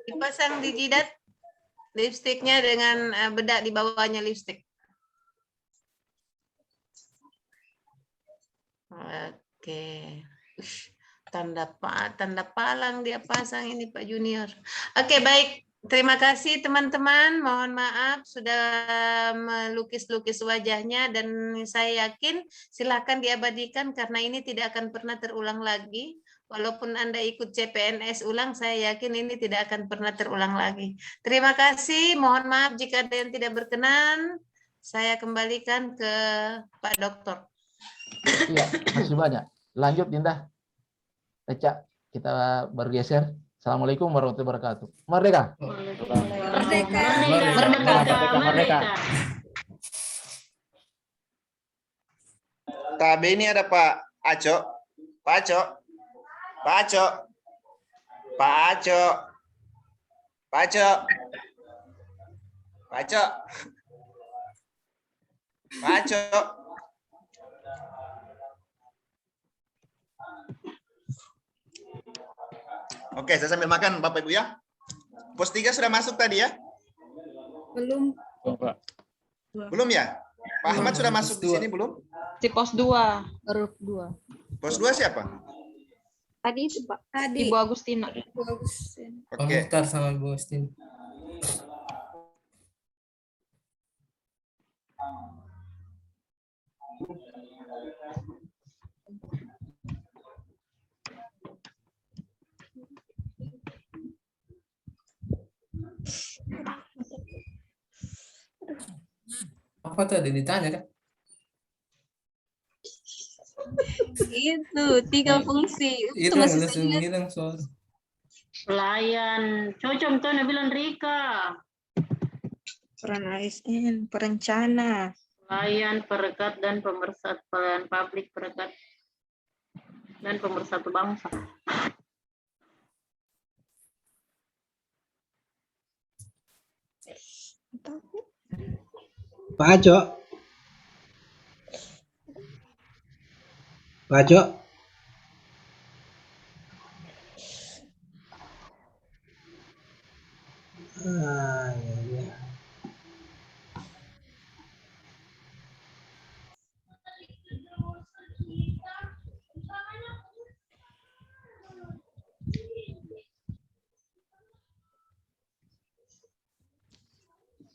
Dipasang di jidat lipstiknya dengan bedak di bawahnya lipstik. Oke. Tanda palang dia pasang ini Pak Junior. Oke, baik. Terima kasih teman-teman. Mohon maaf sudah melukis-lukis wajahnya dan saya yakin silakan diabadikan karena ini tidak akan pernah terulang lagi. Walaupun Anda ikut CPNS ulang, saya yakin ini tidak akan pernah terulang lagi. Terima kasih. Mohon maaf jika ada yang tidak berkenan. Saya kembalikan ke Pak Dokter. Iya, masih banyak. Lanjut, Dinda. Eca, kita bergeser. Assalamualaikum warahmatullahi wabarakatuh. Merdeka. Merdeka. Merdeka. KB ini ada Pak Aco. Pak Aco. Pak Aco. Pak Aco. Pak Aco. Pak Aco. Pak Aco. Oke, saya sambil makan Bapak Ibu ya. Pos 3 sudah masuk tadi ya? Belum. Belum ya? Pak Ahmad sudah masuk di sini belum? Di pos 2, baru 2. Pos 2 siapa? Tadi itu Pak. Tadi. Ibu Agustina. Ibu Agustin. Oke. Muhtar sama Bu Agustin. Apa tuh ada ditanya kan? Itu 3 fungsi. Itu Hilang, masih langsung ingat. hilang suara. Pelayan, cocok tuh bilang Rika. Peran ASN, perencana. Pelayan, perekat dan pemersatu, pelayan publik, perekat dan pemersatu bangsa. Pak Aco. Pak Aco. Ya.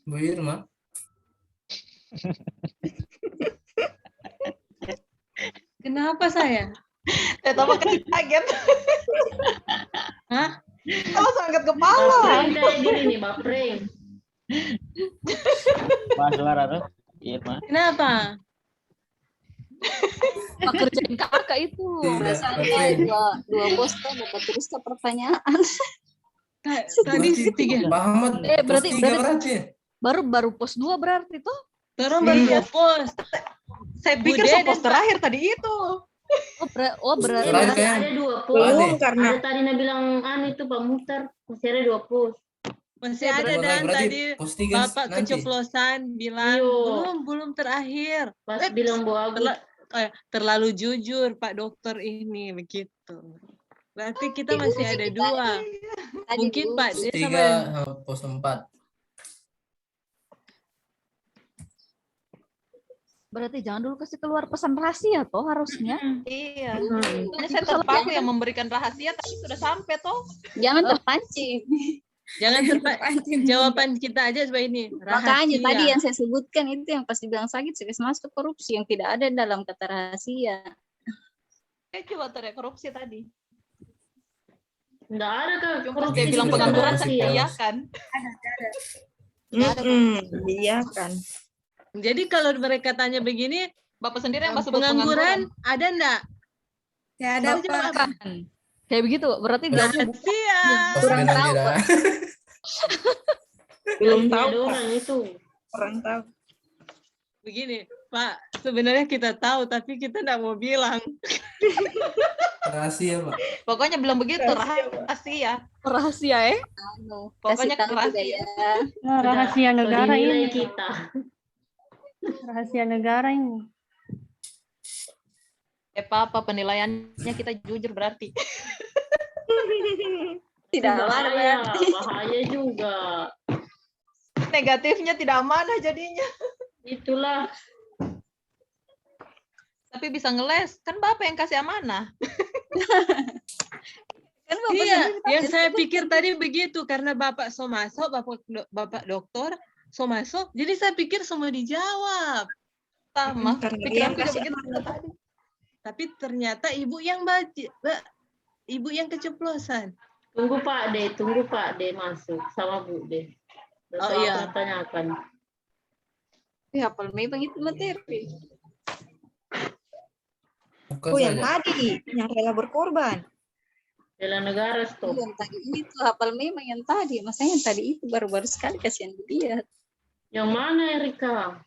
Bu Irma. Kenapa saya? Tambah kaget. Hah? Langsung angkat kepala. Bapreng kayak diri nih, Bapreng. Mas suara tuh, Irma. Kenapa? Pak kerjain kakak itu. Dua bos tuh dapat terus ke pertanyaan. Tadi tiga. Muhammad. Berarti baru pos 2 berarti tuh. Baru pos. Saya pikir pos terakhir tadi itu. Berarti Ada 2 pos. Belum karena Ada tadi bilang itu Pak Muhtar, masih ada 2 pos. Masih ada dan tadi Bapak keceplosan bilang belum terakhir. Pas bilang Bu Agus. Terlalu jujur Pak Dokter ini begitu. Berarti kita masih ada 2. Mungkin Pak dia sama 3 pos 4. berarti jangan dulu kasih keluar pesan rahasia toh harusnya. Iya. Saya terpaku yang memberikan rahasia tapi sudah sampai toh. Jangan terpancing. Jangan terpancing. Jawaban kita aja seperti ini. Rahasia. Makanya tadi yang saya sebutkan itu yang pasti bilang sakit serius masuk korupsi yang tidak ada dalam kata rahasia. Coba teriak korupsi tadi. Enggak ada kan. Dia bilang pengangguran iya kan? Ada. Iya kan. Jadi kalau mereka tanya begini, Bapak sendiri yang masuk pengangguran ada enggak? Ya ada Pak. Kayak begitu, berarti rahasia. Kurang tahu. Belum tahu. Orang itu. Kurang tahu. Begini, Pak, sebenarnya kita tahu tapi kita enggak mau bilang. Rahasia, Pak. Pokoknya bilang begitu, rahasia. Rahasia Pokoknya rahasia. Nah, rahasia negara ini kita. Rahasia negara ini. Apa penilaiannya kita jujur berarti. Tidak amanah Bahaya, berarti. bahaya juga. Negatifnya tidak amanah jadinya. Itulah. Tapi bisa ngeles. Kan Bapak yang kasih amanah. Kan Bapak Iya, sendiri yang tadi saya sebut. pikir tadi begitu karena Bapak so masuk, Bapak dokter so masuk, jadi saya pikir semua dijawab. Sama. Karena dia Pikiran yang juga kasih begitu amanah. tadi. Tapi ternyata ibu yang baca, ibu yang keceplosan. Tunggu Pak D masuk sama Bu D. Oh, Soal iya. tanyakan. Ya, apel memang itu materi. Buka Oh, yang saja. tadi. Yang rela berkorban. Bela negara stop. Yang tadi itu apel memang yang tadi. Masanya yang tadi itu baru-baru sekali kasihan dia. Yang mana Erika?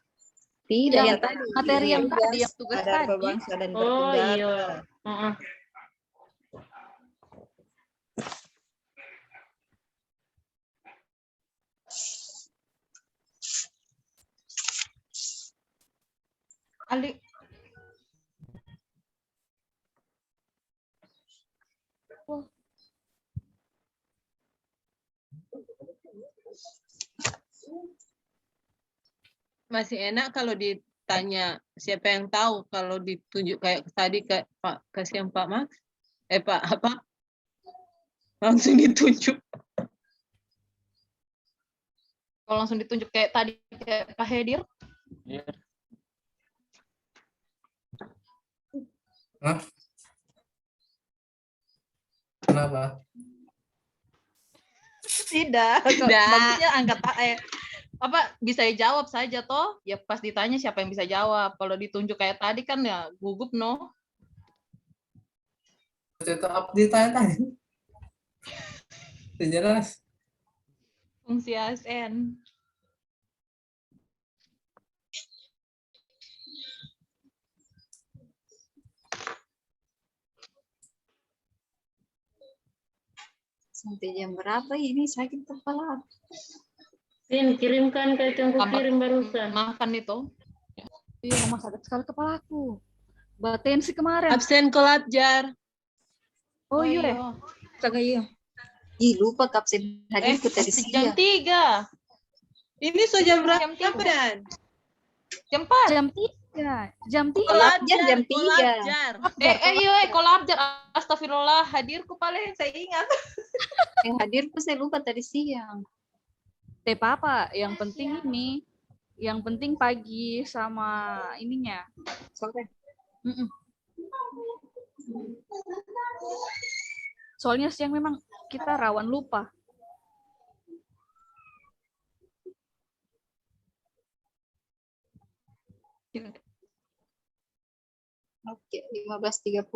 Tidak, Yang yang tadi. materi yang tugas. tadi, yang tugas Ada tadi. berbangsa dan Oh bernegara. iya. Heeh. Ali. Masih enak kalau ditanya siapa yang tahu kalau ditunjuk kayak tadi kayak Pak kasihan Pak Max, Pak apa? Langsung ditunjuk. Kalau langsung ditunjuk kayak tadi kayak Pak Hedir. Hah? Kenapa? Tidak. Tidak. Bagusnya angkat apa bisa jawab saja toh? Ya pas ditanya siapa yang bisa jawab. Kalau ditunjuk kayak tadi kan ya gugup no. Tetap ditanya tadi. Jelas. Fungsi ASN. Sampai jam berapa ini sakit kepala. Tin, kirimkan ke itu yang ku Tambah- kirim barusan. Makan itu. Iya, mama sakit sekali kepalaku. Batensi kemarin. Absen kolabjar. Oh iya. Kagak iya. Ih, lupa kapsen hadirku tadi Jam siang. 3. Ini so jam berapa? Jam 3. Dan? Jam 4. Jam 3. Jam 3. Kolabjar, Jam 3. kolabjar. Iya, kolabjar. Astagfirullah, hadirku paling saya ingat. Yang hadirku saya lupa tadi siang. Teh papa, yang penting ini. Yang penting pagi sama ininya. Sore. Soalnya siang memang kita rawan lupa. Oke, 15.30.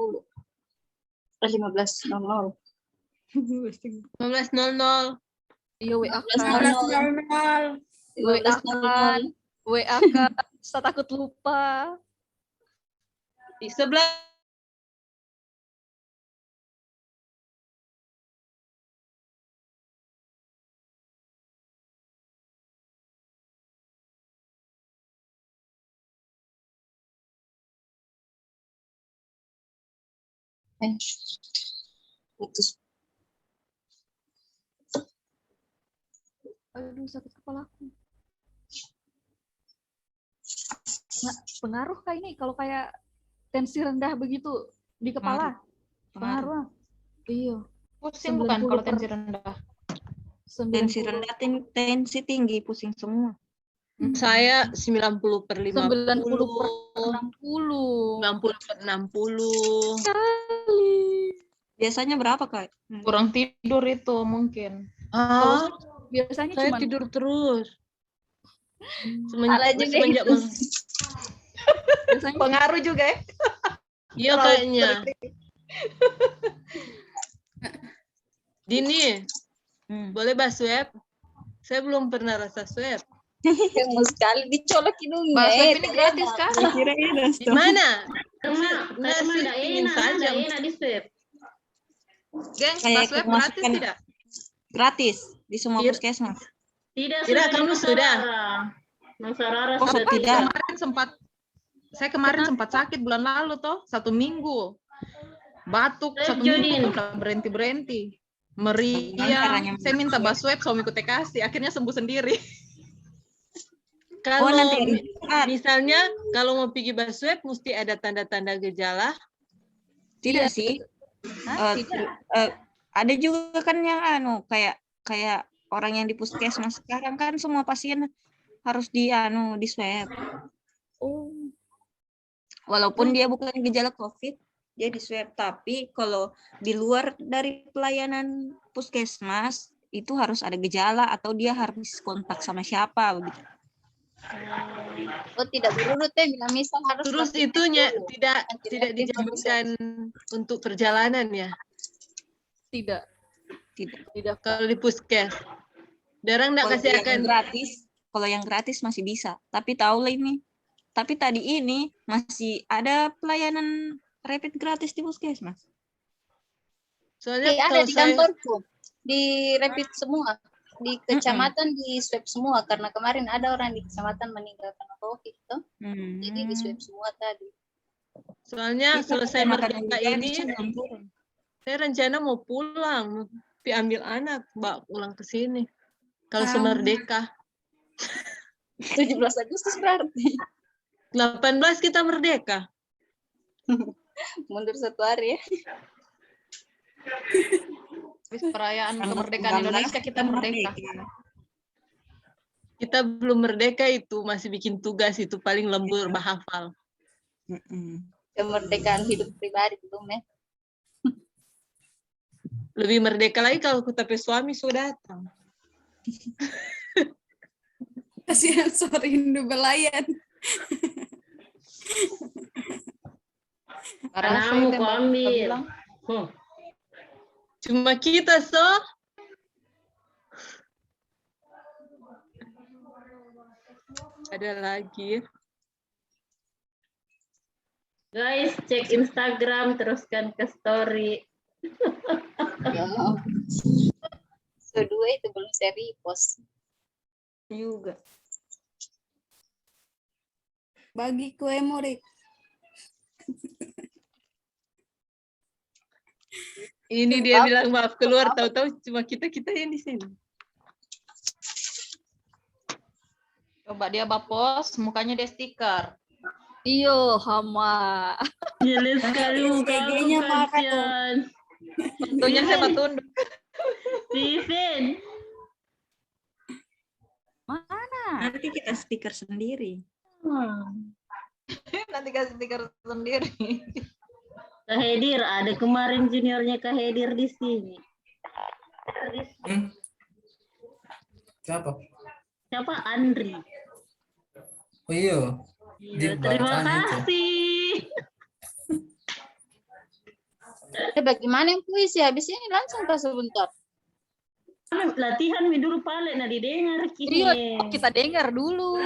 15.00. 15.00. Iya, WA kan. 15.00. WA kan. WA kan. Saya takut lupa. Di sebelah Putus. Aduh, sakit kepalaku. Nah, pengaruh kah ini kalau kayak tensi rendah begitu di kepala? Pengaruh. Iya. Pusing bukan kalau tensi rendah. Tensi rendah, tensi tinggi, pusing semua. saya 90/50. 90/60. 90/60. Biasanya berapa, Kak? Kurang tidur itu mungkin. Ah, Biasanya saya cuma tidur terus. Salah juga Semenjak itu. biasanya Pengaruh juga ya. iya kayaknya. Dini, boleh bahas swab? Saya belum pernah rasa swab. Mau sekali dicolok hidungnya. Bahasa ini gratis kan? Kira Di mana? Karena sih enggak ingin enak, saja. enggak enak di swab. Gengs, Kayak pas web kemasukan- gratis tidak? Gratis di semua Iya. puskesmas. Tidak, Tidak, di kamu Nusa sudah. Rara. Nusa Rara Oh, sudah tidak. Saya kemarin sempat sakit bulan lalu toh, 1 minggu. Batuk Swab 1 minggu Jodin. tuh nggak berhenti-berhenti. Meriang. Saya minta Basweb, suamiku kasih. Akhirnya sembuh sendiri. Kalau nanti misalnya kalau mau pergi Basweb mesti ada tanda-tanda gejala. Tidak Iya, sih. tidak. Ada juga kan yang kayak orang yang di puskesmas sekarang kan semua pasien harus di swab. Oh. Walaupun dia bukan gejala COVID, dia di swab. Tapi kalau di luar dari pelayanan puskesmas itu harus ada gejala atau dia harus kontak sama siapa begitu. Oh, tidak berurut ya, bila misal harus Terus rapid itunya test dulu. tidak dijaminkan untuk perjalanan ya. Tidak. Kalau di puskes. Darang enggak kasih Yang akan gratis, kalau yang gratis masih bisa. Tapi tahu lah ini. Tapi tadi ini masih ada pelayanan rapid gratis di puskesmas. soalnya Ada kalau di saya kantorku, di rapid semua, di kecamatan di swab semua karena kemarin ada orang di kecamatan meninggal karena COVID tuh. Jadi di swab semua tadi. soalnya selesai merdeka ini belum turun. saya rencana mau pulang, ambil anak, bawa pulang ke sini. Kalau semerdeka. 17 Agustus berarti. 18 kita merdeka. Mundur 1 hari ya. Habis perayaan kemerdekaan Indonesia kita merdeka. Kita belum merdeka itu masih bikin tugas itu paling lembur bahafal. Kemerdekaan hidup pribadi belum ya. Lebih merdeka lagi kalau tapi suami sudah datang. Kasihan sore rindu belayan. Anakmu kau ambil. Cuma kita ada lagi. Guys, cek Instagram, teruskan ke story. Ya mau. Kedua itu belum saya repost. Juga. Bagi kue murid. Ini dia bilang maaf keluar, tahu-tahu cuma kita yang di sini. Coba dia bapos, mukanya dia stiker. Iyo, hama. Jelas sekali muka lu, kasihan. Tentunya saya tunduk. Steven. Mana? Nanti kita stiker sendiri. Nanti kasih stiker sendiri. Kak Hedir, ada kemarin juniornya Kak Hedir di sini. Siapa? Siapa? Andri. Oh iya. Iya, terima kasih. Bagaimana yang puisi? Habis ini langsung ke sebentar. Latihan dulu paling nah didengar Iya, kita dengar dulu.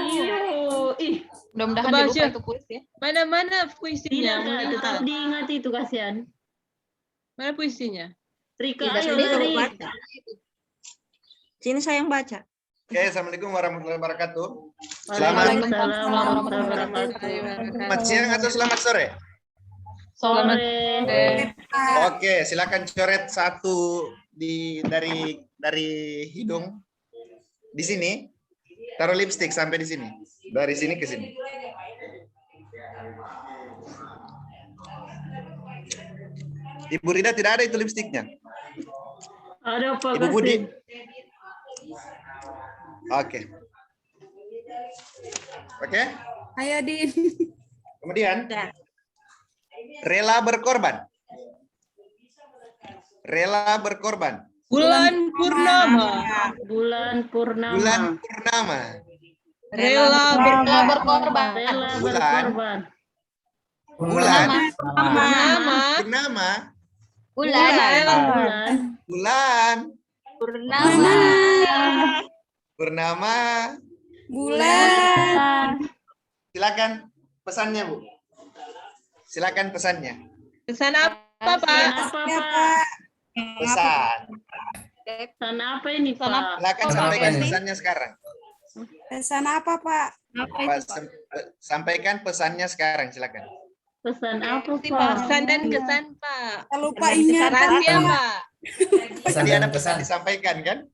Ih, mudah-mudahan dia lupa itu puisi ya. Mana puisinya? Tidak, tetap diingat itu kasihan. Mana puisinya? Rika, Tidak, ayo saya lari. baca. Sini saya yang baca. Oke, assalamualaikum warahmatullahi wabarakatuh. Waalaikumsalam warahmatullahi wabarakatuh. Selamat siang atau selamat sore? Sore. Oke, silakan coret satu dari hidung di sini. Taruh lipstick sampai di sini. Dari sini ke sini. Ibu Rida tidak ada itu lipstiknya. Ada apa? Ibu Budi. Oke. Oke. Ayo, Din. Kemudian rela berkorban. Rela berkorban. Bulan purnama. Bulan purnama. Bulan purnama. Rela berkorban. Rela Bulan. berkorban. Bulan. Purnama. Purnama. Bulan. Bulan. Purnama. Purnama. Bulan. Silakan pesannya, Bu. Silakan pesannya. Pesan apa, Pak? Apa, Pak? Pesan. Pesan apa ini, Pak? Silakan sampaikan pesannya sekarang. Pesan apa, Pak? Sampaikan pesannya sekarang, silakan. Pesan apa, Pak? Pesan dan kesan, Pak. Lupa ingat. Rahasia, Pak. Tadi ada pesan disampaikan kan?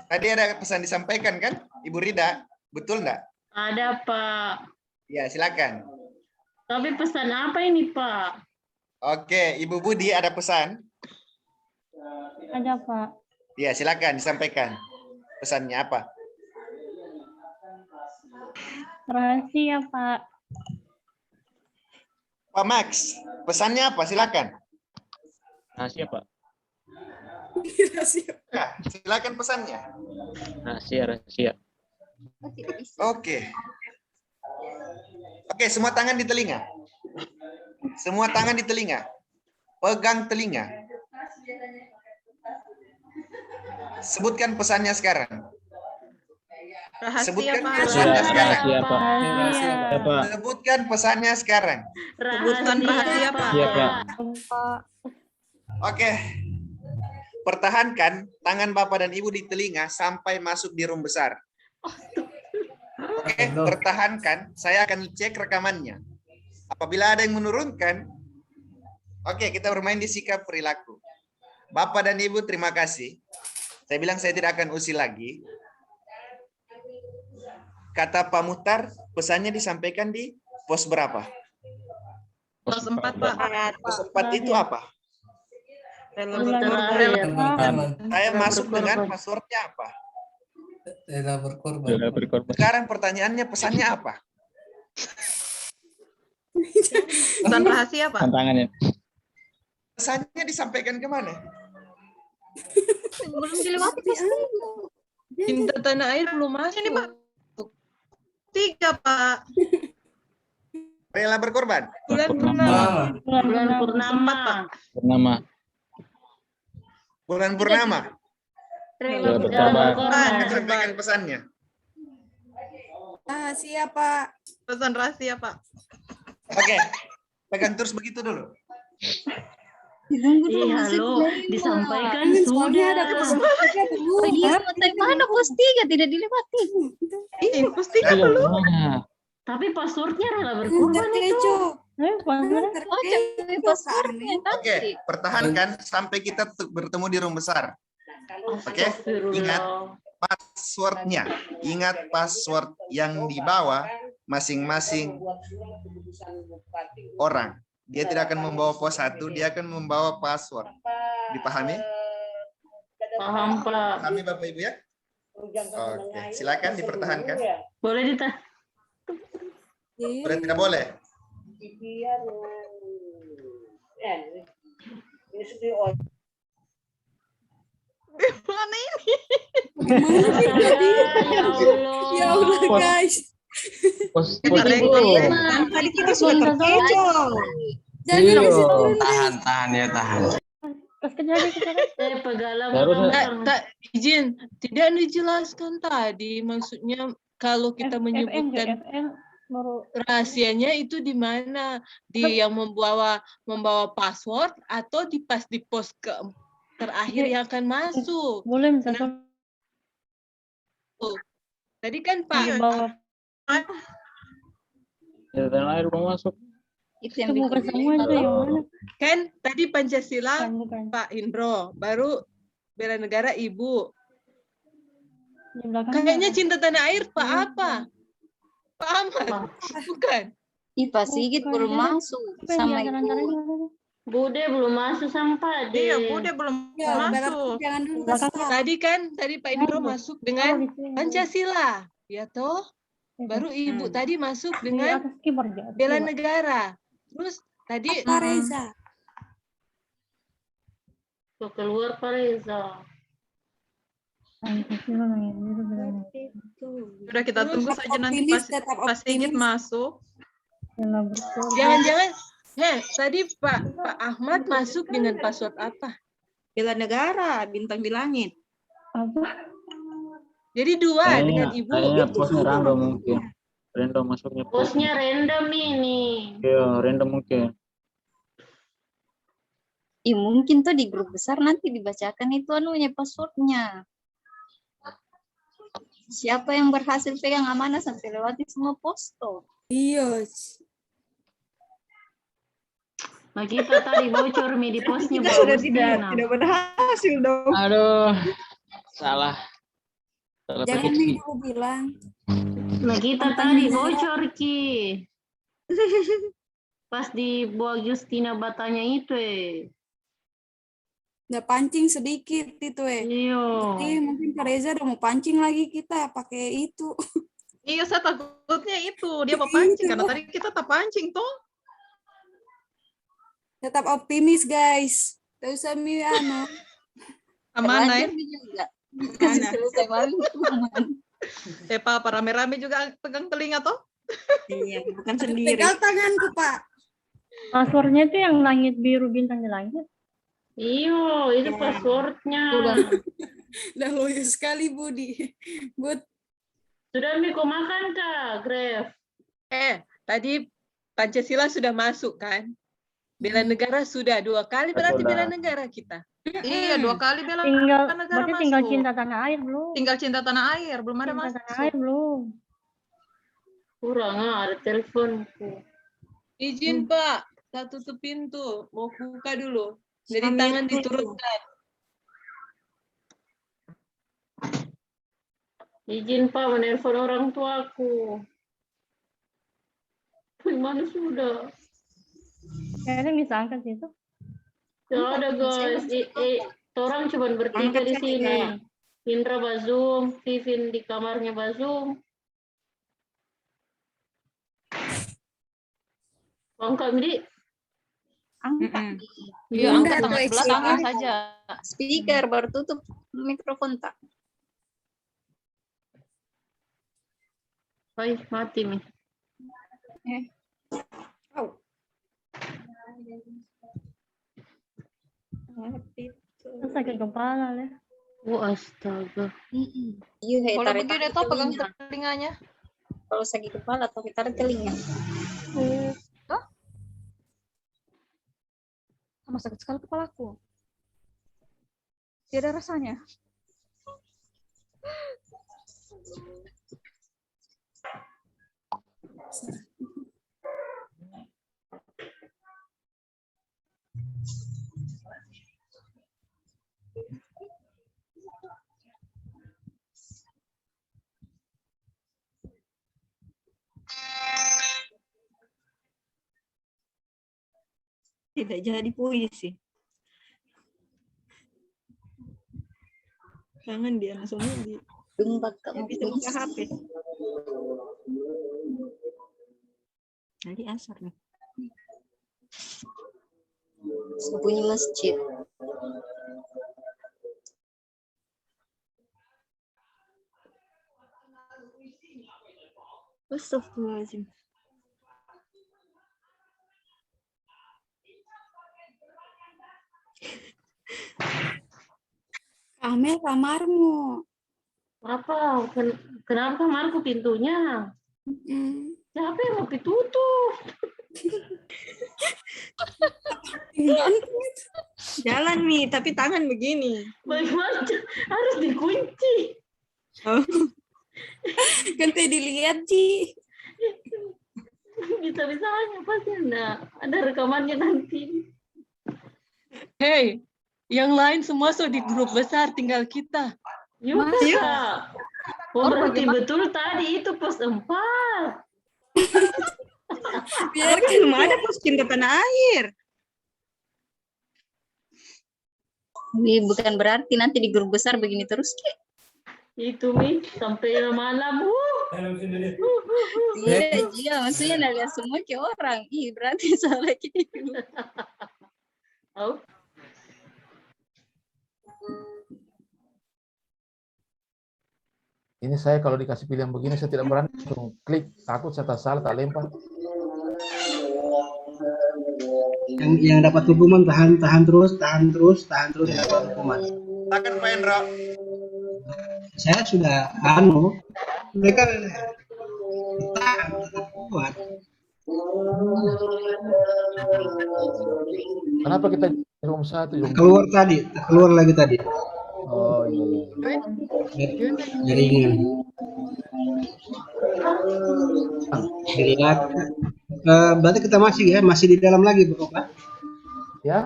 Tadi ada pesan disampaikan kan, Ibu Rida? Betul enggak? Ada, Pak. Ya, silakan. Tapi pesan apa ini, Pak? Oke, Ibu Budi ada pesan? Ada, Pak. Ya, silakan disampaikan. Pesannya apa? Rahasia, Pak. Pak Max, pesannya apa? Silakan. Rahasia, Pak. Ya, silakan pesannya. Rahasia. Oke. Oke, semua tangan di telinga. Semua tangan di telinga. Pegang telinga. Sebutkan pesannya sekarang. Sebutkan pesannya sekarang. Rahasia, Pak. Sebutkan pesannya sekarang. Sebutkan rahasia, Pak. Iya, Pak. Oke. Pertahankan tangan Bapak dan Ibu di telinga sampai masuk di room besar. Oke, pertahankan. Saya akan cek rekamannya. Apabila ada yang menurunkan, oke, kita bermain di sikap perilaku. Bapak dan Ibu, terima kasih. Saya bilang saya tidak akan usil lagi. Kata Pak Muhtar, pesannya disampaikan di pos berapa? Pos 4, Pak. Pos 4 itu apa? Saya masuk dengan passwordnya apa? Rela berkorban. Sekarang pertanyaannya pesannya apa? Pesan rahasia, Pak. Tantangannya. Pesannya disampaikan kemana? Belum dilewati pasti. Cinta tanah air belum masuk. Ini, Pak. 3, Pak. Rela berkorban? Bulan purnama. Bulan purnama. Purnama. Bulan purnama. Rela berkorban. Sampaikan pesannya. Rahasia, Pak. Pesan rahasia, Pak. Oke, pegang terus begitu dulu. Halo, disampaikan sudah. Mana pos 3 tidak dilewati? Pos 3 belum. Tapi passwordnya rela berkorban itu. Oke, pertahankan sampai kita bertemu di room besar. Oke, ingat passwordnya. Ingat password yang dibawa masing-masing orang. Dia tidak akan membawa pos 1, dia akan membawa password. Dipahami? Paham, Pak. Pahami Bapak Ibu ya? Oke, silakan dipertahankan. Boleh ditahan. Boleh tidak boleh? Mana ini? Ya Allah, guys. Pos Tadi kita sudah terkecoh. Jangan bisa turun, Tahan ya, tahan. Izin, tidak dijelaskan tadi. Maksudnya kalau kita menyebutkan rahasianya itu di mana? Di yang membawa password atau pas di pos terakhir yang akan masuk? Boleh misalkan. Tadi kan Pak. Dan air belum masuk. Itu yang bukan semua itu yang mana? Kan tadi Pancasila Pak Indro, baru bela negara Ibu. Kayaknya cinta tanah air Pak apa? Pak Ahmad, bukan? Pak Sigit belum masuk sama Ibu. Bude belum masuk sama Pak De. Iya, Bude belum masuk. Jangan dulu. Tadi Pak Indro masuk dengan Pancasila, ya toh? Baru Ibu tadi masuk dengan bela negara. Terus tadi Pak Reza. Keluar Pak Reza. Udah kita tunggu saja nanti pas Sigit masuk. Jangan-jangan tadi Pak Ahmad masuk dengan password apa? Bela negara, bintang di langit. Apa? Jadi dua dengan Ibu. Kayaknya posnya random mungkin. Random masuknya. Posnya random ini. Iya, random mungkin. Mungkin tuh di grup besar nanti dibacakan itu anunya passwordnya. Siapa yang berhasil pegang amanah sampai lewati semua pos tuh. Iya. Nah, kita tadi bocor Mi di posnya Kita Bu sudah Agustina. tidak berhasil dong. Aduh, salah. Salah Jangan prediksi. nih aku bilang. Nah, kita tadi bocor Ki. Pas di Bu Agustina Batanya itu Udah pancing sedikit itu Iya. Jadi mungkin Kak Reza udah mau pancing lagi kita pakai itu. Iya, saya takutnya itu dia mau pancing karena tadi kita tak pancing toh. Tetap optimis guys. Tidak usah Aman ya. juga. Mana? Selesai malam. Apa rame-rame juga pegang telinga toh? Iya, bukan sendiri. Pegang tanganku Pak. Passwordnya itu yang langit biru bintang di langit. Iya, itu passwordnya. Udah loyo sekali Budi. Bud. Sudah Miko makan Kak, Gref? Tadi Pancasila sudah masuk kan? Bela negara sudah 2 kali berarti Betul, bela Nak. negara kita. Iya, 2 kali bela Tinggal, negara berarti masuk. tinggal cinta tanah air belum? Tinggal cinta tanah air, belum ada Cinta masuk. tanah air belum? Kurang ada teleponku. Izin Pak, saya tutup pintu. Mau buka dulu. Jadi Ambil tangan itu. diturunkan. Izin Pak menelpon orang tuaku. Gimana sudah? Kayaknya bisa angkat itu. Ya ada guys. Orang cuma bertiga di sini. Indra Bazum, Vivin di kamarnya Bazum. Angkat Midi. Angkat. Iya, angkat tangan sebelah tangan saja. Speaker baru tutup mikrofon tak. Hai, mati Mi. Sakit kepala ya. Oh astaga. Iya, Kalau tarik begini toh pegang telinganya. Kalau sakit kepala atau tarik telinga. Hah? Sama sakit sekali kepalaku. Tidak ada rasanya. Tidak jadi puisi. Jangan dia langsung di tempat kamu bisa buka HP. Nanti asar nih. Bunyi masjid. Astagfirullahaladzim. Amel kamarmu. Apa? Kenapa kamarku pintunya? Siapa yang mau ditutup? Jalan nih, tapi tangan begini. Bagaimana? Harus dikunci. Oh. Kan tadi dilihat Ci. Bisa-bisanya pasti ada rekamannya nanti. Hei, yang lain semua sudah di grup besar, tinggal kita. Yuk, oh, berarti betul tadi itu pos 4. Biar belum ada pos cinta tanah air. Ini bukan berarti nanti di grup besar begini terus, Ki. Itu Mi, sampai malam. Iya, maksudnya nanya semua ke orang. Ih, berarti salah gitu. Oh. Ini saya kalau dikasih pilihan begini saya tidak berani langsung klik, takut saya tak salah tak lempar. Yang dapat hukuman tahan terus dapat hukuman. Silakan Pak Hendro. Saya sudah mereka tahan tetap kuat. Kenapa kita room 1? Keluar lagi tadi. Oh iya. Jaringan. Dilihat. Berarti kita masih di dalam lagi, Bro. Ya.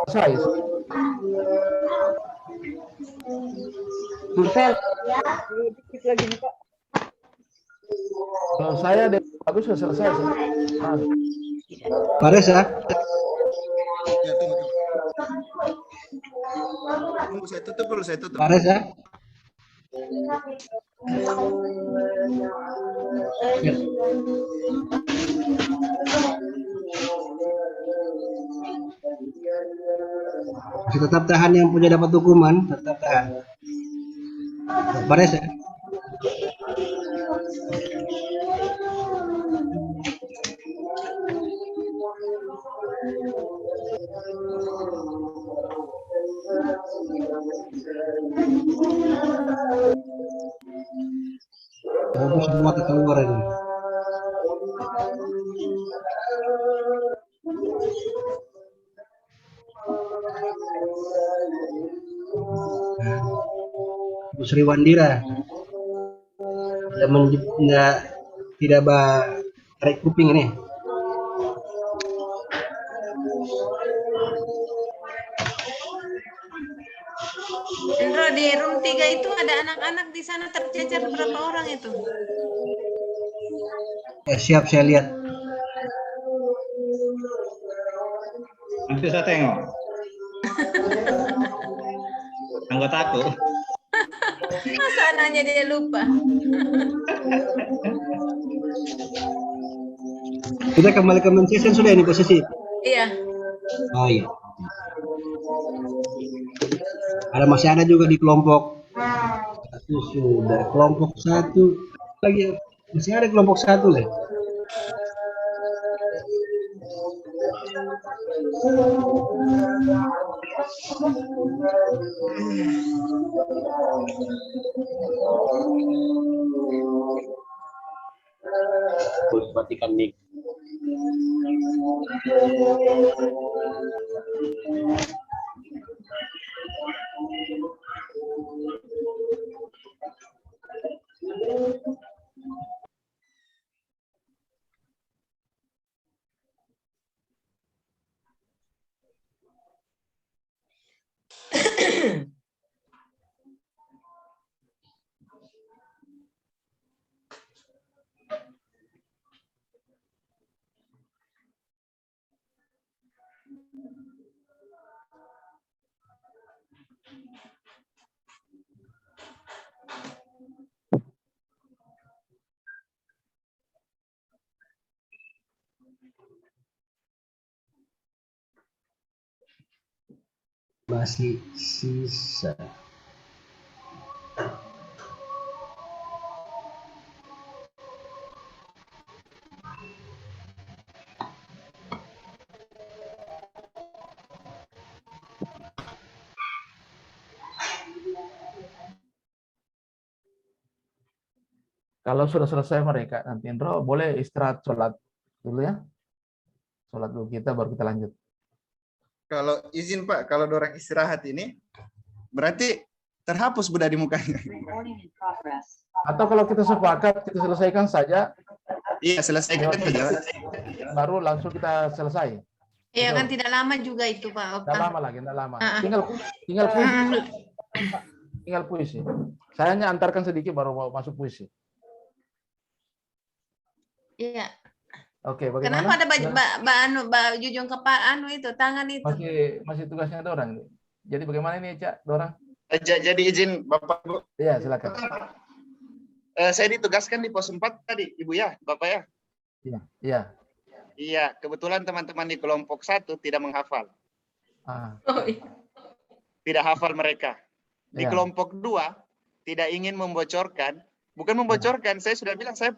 Selesai. Marcel, dikit lagi nih Pak. Kalau saya bagus sudah selesai. Pares ya? Ya, tunggu, saya tutup dulu, saya tutup. Pares ya? Ya. Tetap tahan yang punya dapat hukuman, tetap tahan. Pares ya? Bagus semua keluar ini. Bu Sri Wandira tidak tarik kuping ini. Indro, di room 3 itu ada anak-anak di sana tercecer berapa orang itu? Siap, saya lihat. Nanti saya tengok. Anggotaku. Masa anaknya dia lupa? Kita kembali ke main session sudah ini posisi. Iya. Oh iya. Masih ada juga di kelompok satu sudah, kelompok 1 lagi masih ada kelompok 1 lah. Harus matikan mic. Masih sisa. Kalau sudah selesai mereka, nanti Indro boleh istirahat sholat dulu ya. Sholat dulu kita, baru kita lanjut. Kalau izin Pak, kalau dorang istirahat ini, berarti terhapus beda di mukanya. Atau kalau kita sepakat, kita selesaikan saja. Iya, selesaikan saja. Baru langsung kita selesai. Iya kan tidak lama juga itu Pak. Tidak lama lagi, tidak lama. Tinggal puisi. Saya hanya antarkan sedikit baru mau masuk puisi. Iya. Oke, bagaimana? Kenapa ada Mbak Jujung ke Pak Anu itu tangan itu? Masih tugasnya Dorang. Jadi bagaimana ini Cak, Dorang? Jadi izin Bapak Bu. Iya, silakan. Saya ditugaskan di pos 4 tadi, Ibu ya, Bapak ya. Iya, iya. Iya, kebetulan teman-teman di kelompok 1 tidak menghafal. Oh, iya. Tidak hafal mereka. Di Iya. kelompok 2 tidak ingin membocorkan, bukan membocorkan, saya sudah bilang saya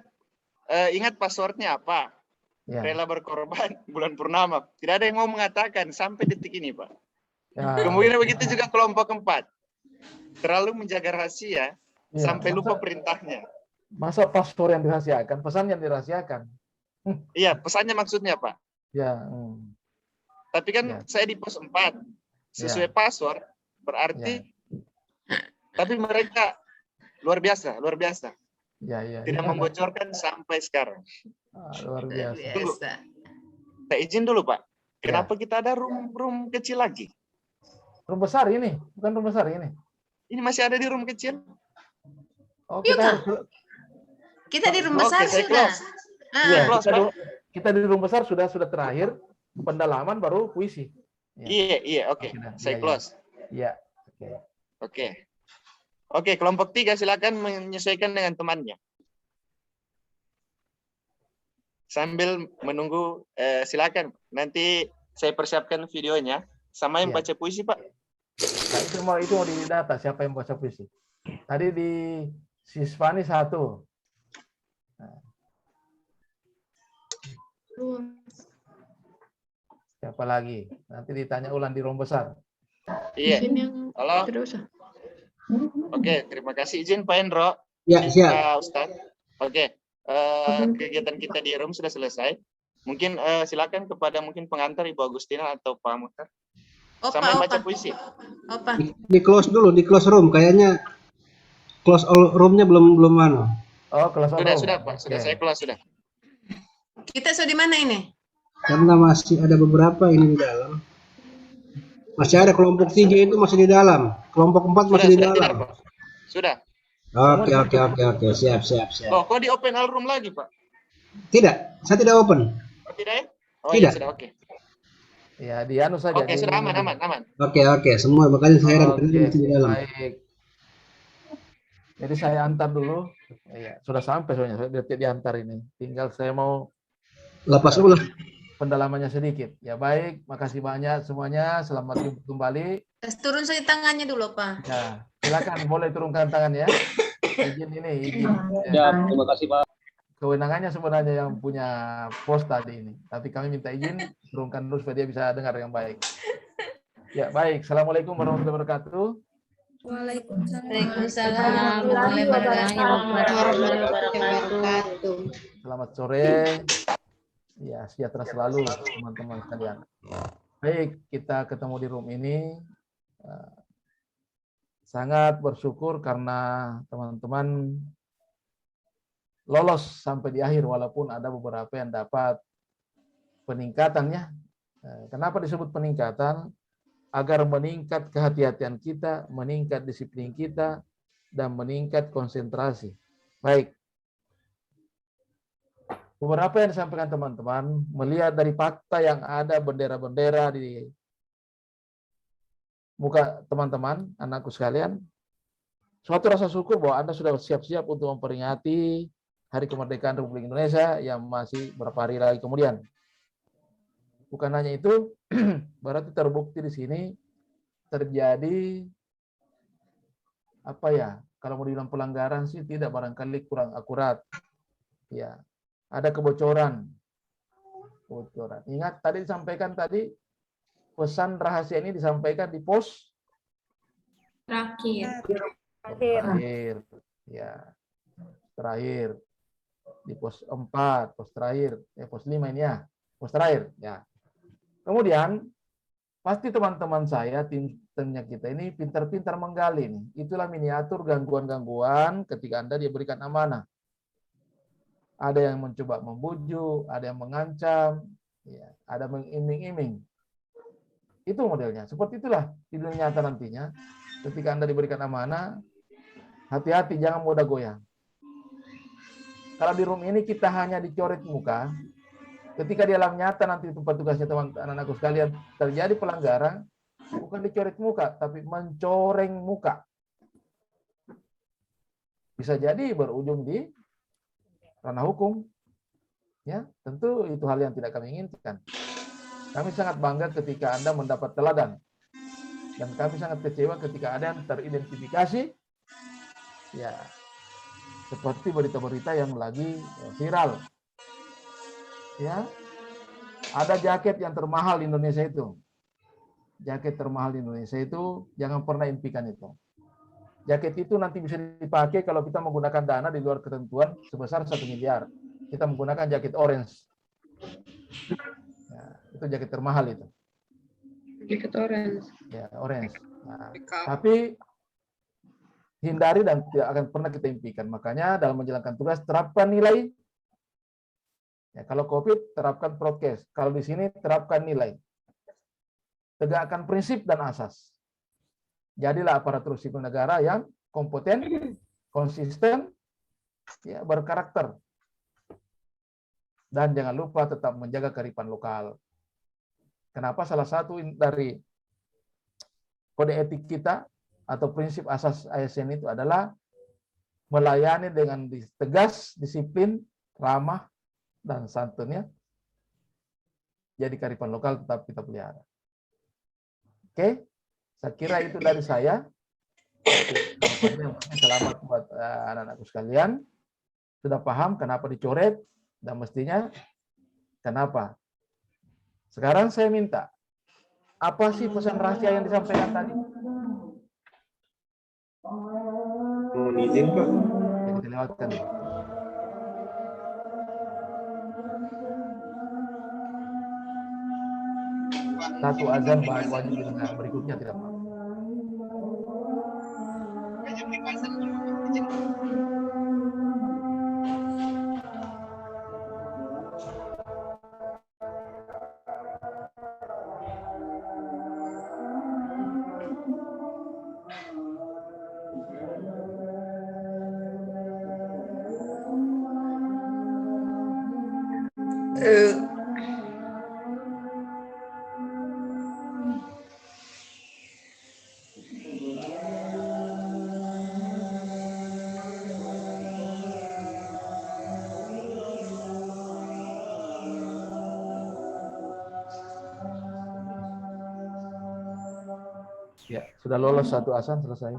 ingat passwordnya apa. Ya. Rela berkorban bulan purnama. Tidak ada yang mau mengatakan sampai detik ini, Pak. Ya. Kemudian begitu juga kelompok 4. Terlalu menjaga rahasia sampai lupa perintahnya. Masa password yang dirahasiakan, pesan yang dirahasiakan. Iya, pesannya maksudnya, Pak. Ya. Tapi kan saya di pos 4. Sesuai password, berarti tapi mereka luar biasa, luar biasa. Ya. Tidak membocorkan sampai sekarang. Luar biasa. Saya izin dulu, Pak. Kenapa kita ada room kecil lagi? Room besar ini, bukan room besar ini. Ini masih ada di room kecil? Oh, kita Kita di room besar saya sudah. close. Iya, kita di room besar sudah terakhir, pendalaman baru puisi. Iya, oke. Saya close. Iya, Oke, kelompok 3 silakan menyesuaikan dengan temannya. Sambil menunggu, silakan. Nanti saya persiapkan videonya. Sama yang baca puisi, Pak. Nah, itu mau didata siapa yang baca puisi. Tadi di Sisvani 1. Nah. Siapa lagi? Nanti ditanya ulang di room besar. Iya. Halo. Oke, terima kasih. Izin Pak Hendro. Ya, siap. Ustaz. Oke. Kegiatan kita di room sudah selesai. Mungkin silakan kepada mungkin pengantar Ibu Agustina atau Pak Muhtar. Sama yang baca puisi. Di close dulu, di close room. Kayaknya close all room-nya belum mana. Oh, close all room. Sudah, Pak. Sudah, saya close sudah. Kita sudah di mana ini? Karena masih ada beberapa ini di dalam. Masih ada kelompok 3 itu masih di dalam. Kelompok 4 masih di dalam. Tidak, Pak. Sudah. Oke. Siap. Oh, kok di open all room lagi, Pak? Tidak, saya tidak open. Oh, tidak ya? Oh, Tidak. iya, sudah oke. Ya, di anu saja. Oke, sudah aman. Oke. Semua makanya saya heran Oke, masih di dalam. baik. Jadi saya antar dulu. Ya, sudah sampai soalnya. Saya diantar ini. Tinggal saya mau lepas ulah. Pendalamannya sedikit. Ya baik, makasih banyak semuanya. Selamat jumpa kembali. Turun saja tangannya dulu, Pak. Ya, silakan boleh turunkan tangan ya. Izin. Ya, terima kasih Pak. Kewenangannya sebenarnya yang punya pos tadi ini. Tapi kami minta izin turunkan dulu supaya dia bisa dengar yang baik. Ya baik. Assalamualaikum warahmatullahi wabarakatuh. Waalaikumsalam warahmatullahi wabarakatuh. Selamat sore. Ya, sejahtera selalu teman-teman sekalian. Baik, kita ketemu di room ini. Sangat bersyukur karena teman-teman lolos sampai di akhir walaupun ada beberapa yang dapat peningkatannya. Kenapa disebut peningkatan? Agar meningkat kehati-hatian kita, meningkat disiplin kita, dan meningkat konsentrasi. Baik. Beberapa yang disampaikan teman-teman, melihat dari fakta yang ada bendera-bendera di muka teman-teman, anakku sekalian, suatu rasa syukur bahwa Anda sudah siap-siap untuk memperingati Hari Kemerdekaan Republik Indonesia yang masih beberapa hari lagi kemudian. Bukan hanya itu, berarti terbukti di sini terjadi apa ya? Kalau mau dibilang pelanggaran sih tidak, barangkali kurang akurat. Ya, ada kebocoran. Ingat tadi disampaikan tadi pesan rahasia ini disampaikan di pos Terakhir. Ya. Terakhir di pos 4, pos terakhir, pos 5 ini ya. Pos terakhir, ya. Kemudian pasti teman-teman saya, timnya kita ini pintar-pintar menggali nih. Itulah miniatur gangguan-gangguan ketika Anda diberikan amanah. Ada yang mencoba membujuk, ada yang mengancam, ya, ada mengiming-iming. Itu modelnya. Seperti itulah di dunia nyata nantinya. Ketika Anda diberikan amanah, hati-hati jangan mudah goyang. Kalau di room ini kita hanya dicoret muka, ketika di alam nyata nanti tempat tugasnya teman-teman sekalian terjadi pelanggaran, bukan dicoret muka, tapi mencoreng muka. Bisa jadi berujung di ranah hukum. Ya, tentu itu hal yang tidak kami inginkan. Kami sangat bangga ketika Anda mendapat teladan. Dan kami sangat kecewa ketika ada yang teridentifikasi, ya, seperti berita-berita yang lagi viral. Ya, ada jaket yang termahal di Indonesia itu. Jaket termahal di Indonesia itu jangan pernah impikan itu. Jaket itu nanti bisa dipakai kalau kita menggunakan dana di luar ketentuan sebesar 1 miliar. Kita menggunakan jaket orange. Ya, itu jaket termahal itu. Jaket orange. Ya, orange. Nah, tapi hindari dan tidak akan pernah kita impikan. Makanya dalam menjalankan tugas terapkan nilai. Ya, kalau COVID terapkan prokes. Kalau di sini terapkan nilai. Tegakkan prinsip dan asas. Jadilah aparatur sipil negara yang kompeten, konsisten, ya, berkarakter. Dan jangan lupa tetap menjaga kearifan lokal. Kenapa? Salah satu dari kode etik kita atau prinsip asas ASN itu adalah melayani dengan tegas, disiplin, ramah, dan santunnya. Jadi kearifan lokal tetap kita pelihara. Oke, saya kira itu dari saya. Selamat buat anak-anakku sekalian. Sudah paham kenapa dicoret dan mestinya kenapa. Sekarang saya minta, apa sih pesan rahasia yang disampaikan tadi? Mohon izin, Pak. Kita lewatkan. Satu azan wajib didengar, berikutnya tidak apa. Ya, sudah lolos satu azan, selesai.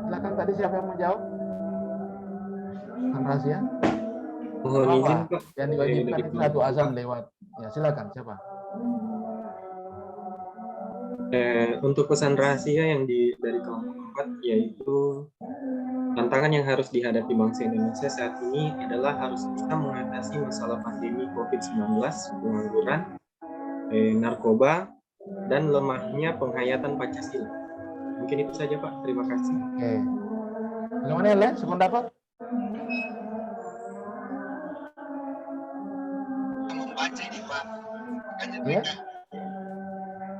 Silakan, tadi siapa yang menjawab? Pesan rahasia? Mohon izin, Pak. Yang diwajibkan itu satu azan lewat. Ya, silakan, siapa? Untuk pesan rahasia yang dari kelompok 4, yaitu tantangan yang harus dihadapi bangsa Indonesia saat ini adalah harus bisa mengatasi masalah pandemi COVID-19, pengangguran, narkoba, dan lemahnya penghayatan Pancasila. Mungkin itu saja, Pak. Terima kasih. Oke. Bagaimana ya, sependapat? Membaca ini, Pak. Makanya Ya.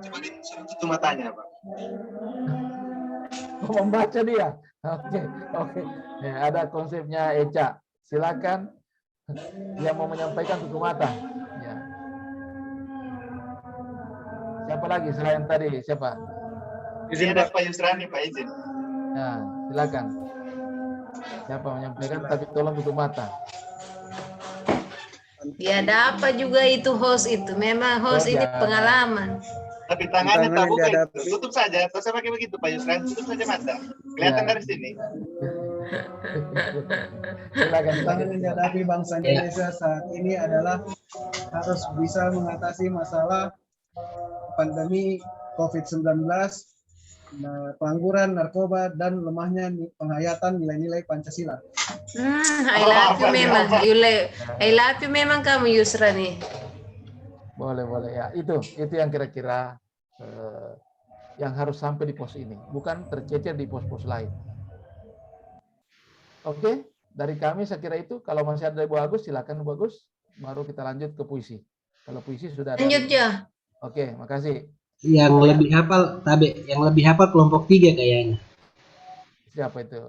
Coba tutup matanya, Pak. Membaca dia. Oke. Ya, ada konsepnya Eca. Silakan. Yang mau menyampaikan tutup mata. Ya. Siapa lagi selain tadi? Siapa? Izin, Pak Yusrani, Pak, izin. Nah, silakan. Siapa menyampaikan, tapi tolong tutup mata. Ya, ada apa juga itu host itu. Memang host ini pengalaman. Tapi tangannya tak buka itu. Tutup saja. Terus saya pakai begitu, Pak Yusran. Tutup saja mata. Kelihatan dari sini. Tantangan yang dihadapi bangsa Indonesia saat ini adalah harus bisa mengatasi masalah pandemi COVID-19, pengangguran, narkoba, dan lemahnya penghayatan nilai-nilai Pancasila. I love you memang. I love you memang kamu, Yusra nih. Boleh ya. Itu yang kira-kira yang harus sampai di pos ini, bukan tercecer di pos-pos lain. Oke, dari kami saya kira itu. Kalau masih ada Ibu Agus, silakan Ibu Agus. Baru kita lanjut ke puisi. Kalau puisi sudah ada. Lanjut ya. Oke, makasih. Yang lebih hafal, yang lebih hafal kelompok 3 kayaknya. Siapa itu,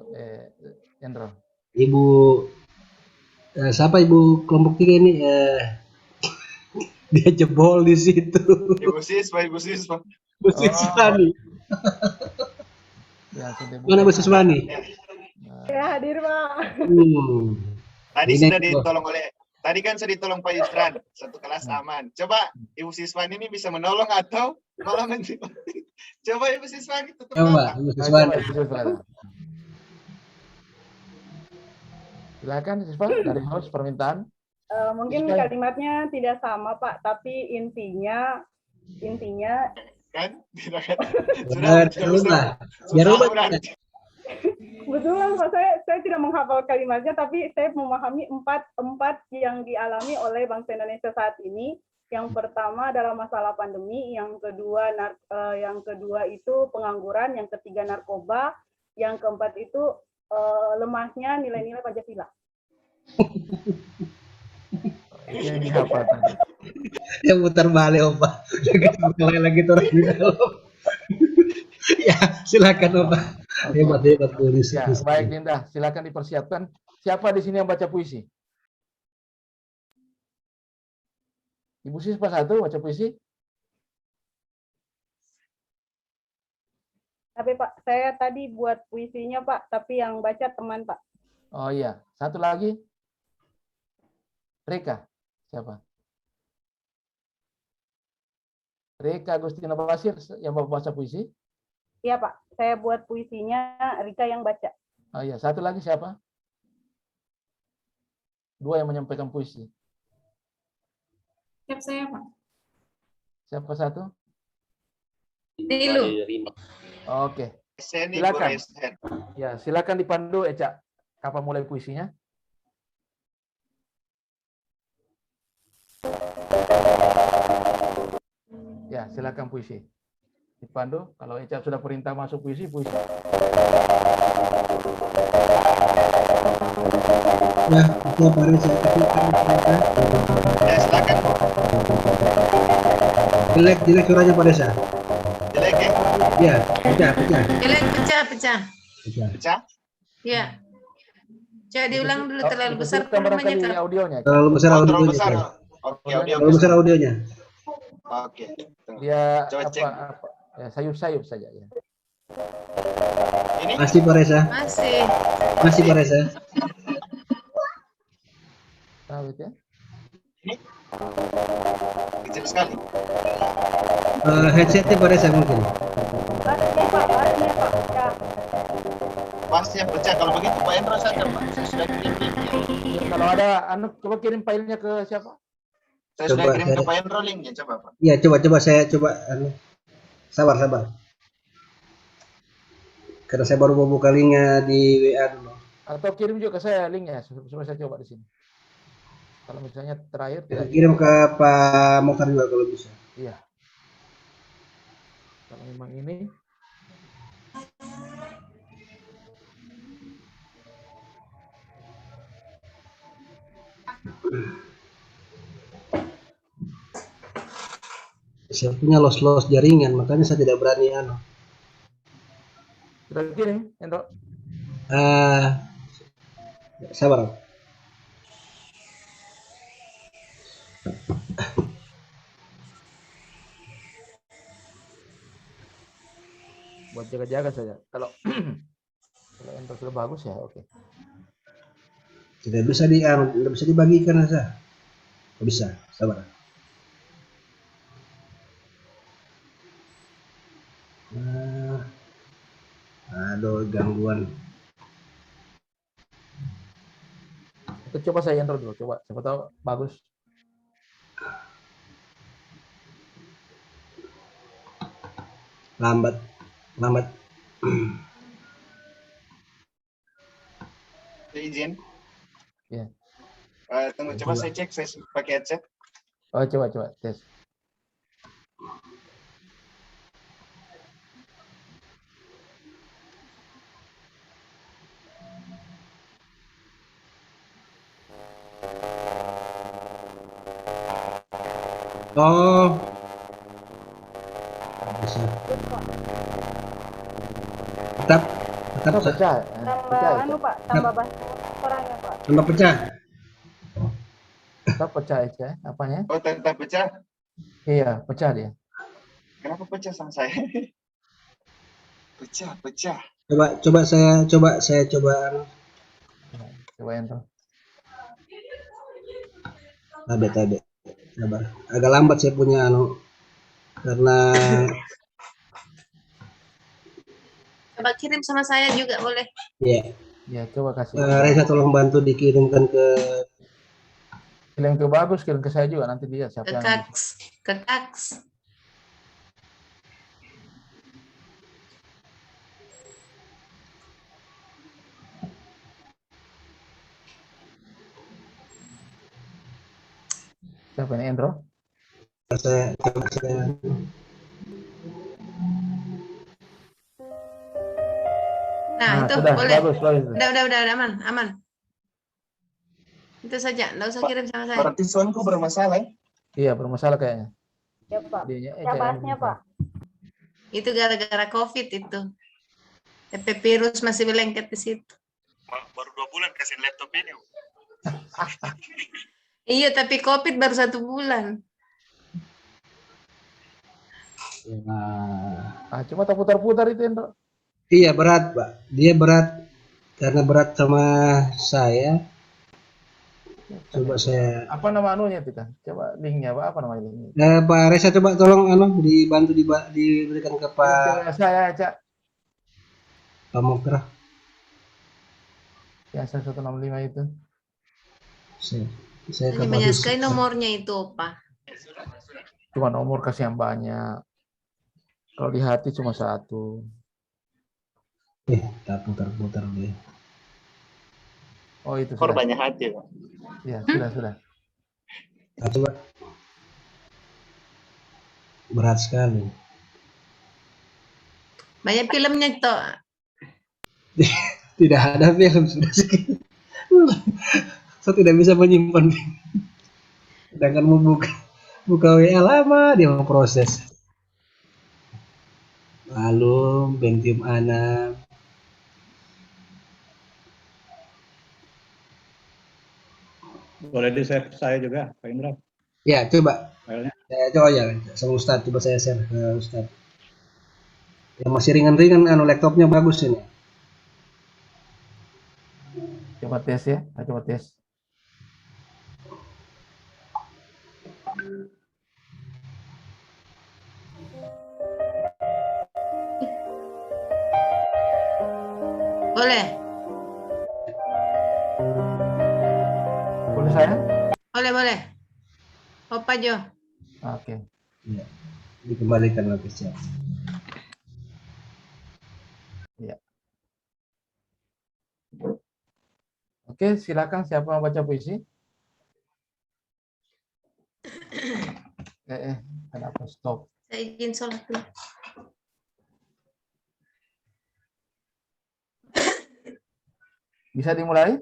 Endro? Ibu, siapa Ibu kelompok 3 ini? Dia jebol di situ. Ibu Siswa. Bu Siswani. Mana Bu Siswani? Ya, hadir, Pak. Tadi sudah ditolong tadi kan sudah ditolong Pak Yusran, satu kelas aman. Coba Ibu Siswani ini bisa menolong atau malah menjibati. Coba Ibu Siswani tutup mata. Ibu Siswani. Silakan Siswa, dari host permintaan. Mungkin kalimatnya tidak sama, Pak, tapi intinya kan tidak kan. Sudah. Kebetulan Pak, saya tidak menghafal kalimatnya, tapi saya memahami empat yang dialami oleh bangsa Indonesia saat ini. Yang pertama adalah masalah pandemi, yang kedua itu pengangguran, yang ketiga narkoba, yang keempat itu lemahnya nilai-nilai Pancasila. Yang dihafal tadi. Yang putar balik Opa. Jangan lagi terus di dalam. Ya, silakan Opa. Hebat tulis. Ya, baik Dinda, silakan dipersiapkan. Siapa di sini yang baca puisi? Ibu Sispa satu baca puisi. Tapi Pak, saya tadi buat puisinya Pak, tapi yang baca teman Pak. Oh iya, satu lagi. Rika, siapa? Rika Agustina Basir yang baca puisi? Iya Pak, saya buat puisinya, Rika yang baca. Oh iya, satu lagi siapa? Dua yang menyampaikan puisi. Siap saya Pak. Siapa satu? Nilu. Oke. Silakan. Ya, silakan dipandu Eca. Kapan mulai puisinya? Ya, silakan puisi. Dipandu. Kalau Eca sudah perintah masuk puisi. Ya, itu baru saya ketikkan. Ya, silakan. Jelek suaranya Pak Desa. Jelek ya? Ya, pecah. Jelek, pecah. Pecah? Ya. Coba diulang dulu, terlalu besar barangkali volumenya. audionya. Terlalu besar Oh, audionya. terlalu besar. Oke, Terlalu besar audionya. Oke. Dia Coba cek. apa? Ya, sayup-sayup saja ya. Ini? Masih Pak Reza. Masih Pak Reza. Tahu ya? Ini? Kecil sekali. Headsetnya Pak Reza mungkin. Pasnya pecah. Kalau begitu Pak Endro saja Pak. Saya sudah kirim linknya. Kalau ada coba kirim filenya ke siapa? Saya sudah kirim ke Pak Endro linknya, coba Pak. Iya, coba saya sabar. Karena saya baru mau buka linknya di WA dulu. Atau kirim juga ke saya linknya supaya saya coba di sini. Kalau misalnya terakhir Kirim ke Pak Mokhtar juga kalau bisa. Iya. Kalau memang ini Saya punya los jaringan, makanya saya tidak berani sudah kirim, Endro. Sabar. Buat jaga-jaga saja. Kalau Endro sudah bagus ya, oke. Tidak bisa dibagikan saja. Tidak bisa, sabar. Aduh, gangguan. Coba saya Endro dulu, coba. Siapa tahu bagus. Lambat. Izin. Ya. Tunggu, coba saya cek, saya pakai headset. Oh, coba tes. Oh. Tetap pecah. Tambah bahasa orangnya Pak. Tambah pecah. Tetap pecah aja, apanya? Oh, tetap pecah? Iya, pecah dia. Kenapa pecah sama saya? Pecah. Coba saya coba. Coba Endro. Tabe. Sabar. Agak lambat saya punya karena Coba kirim sama saya juga boleh. Iya. Ya, coba kasih. Reza tolong bantu dikirimkan ke kirim ke bagus, kirim ke saya juga nanti dia siapa yang ke Kaks. Siapa ini, Endro? Saya. Nah, itu sudah, boleh. bagus. Udah, aman. Itu saja, nggak usah kirim sama saya. Berarti soundku bermasalah ya? Iya, bermasalah kayaknya. Ya Pak. Dianya, Capasnya Pak. Itu gara-gara COVID itu. Virus masih berlengket di situ. Baru 2 bulan kasih laptop ini. Iya, tapi COVID baru 1 bulan. Cuma tak putar-putar itu, Endro. Iya, berat, Pak. Dia berat karena berat sama saya. Coba saya. Apa nama anunya kita? Coba linknya, Pak. Apa namanya linknya? Pak Reza coba tolong dibantu diberikan ke Pak. Saya, Cak. Pak Mokra. Yang 165 itu. Saya Ini banyak sekali nomornya itu, Pak. Cuma nomor kasih yang banyak. Kalau di hati cuma 1. Tak putar-putar deh. Oh, itu Nomor sudah. banyak hati, Pak. Ya, sudah. Nah, coba. Berat sekali. Banyak filmnya itu. Tidak ada film sudah sekian. Saya tidak bisa menyimpan. Sedangkan mau buka WA lama dia mau proses. Lalu Pentium 6. Boleh di-share saya juga, Pak Indra. Ya, coba. Filenya. Coba ya, sama Ustadz. Coba saya share ke Ustadz. Yang masih ringan-ringan, laptopnya bagus ini. Coba tes ya. Coba tes. Boleh? Boleh saya? Boleh. Opa Jo. Oke. Ya. Dikembalikan lagi chat. Ya. Oke, silakan siapa mau baca puisi? Kenapa stop? Saya izin sholat dulu. Bisa dimulai?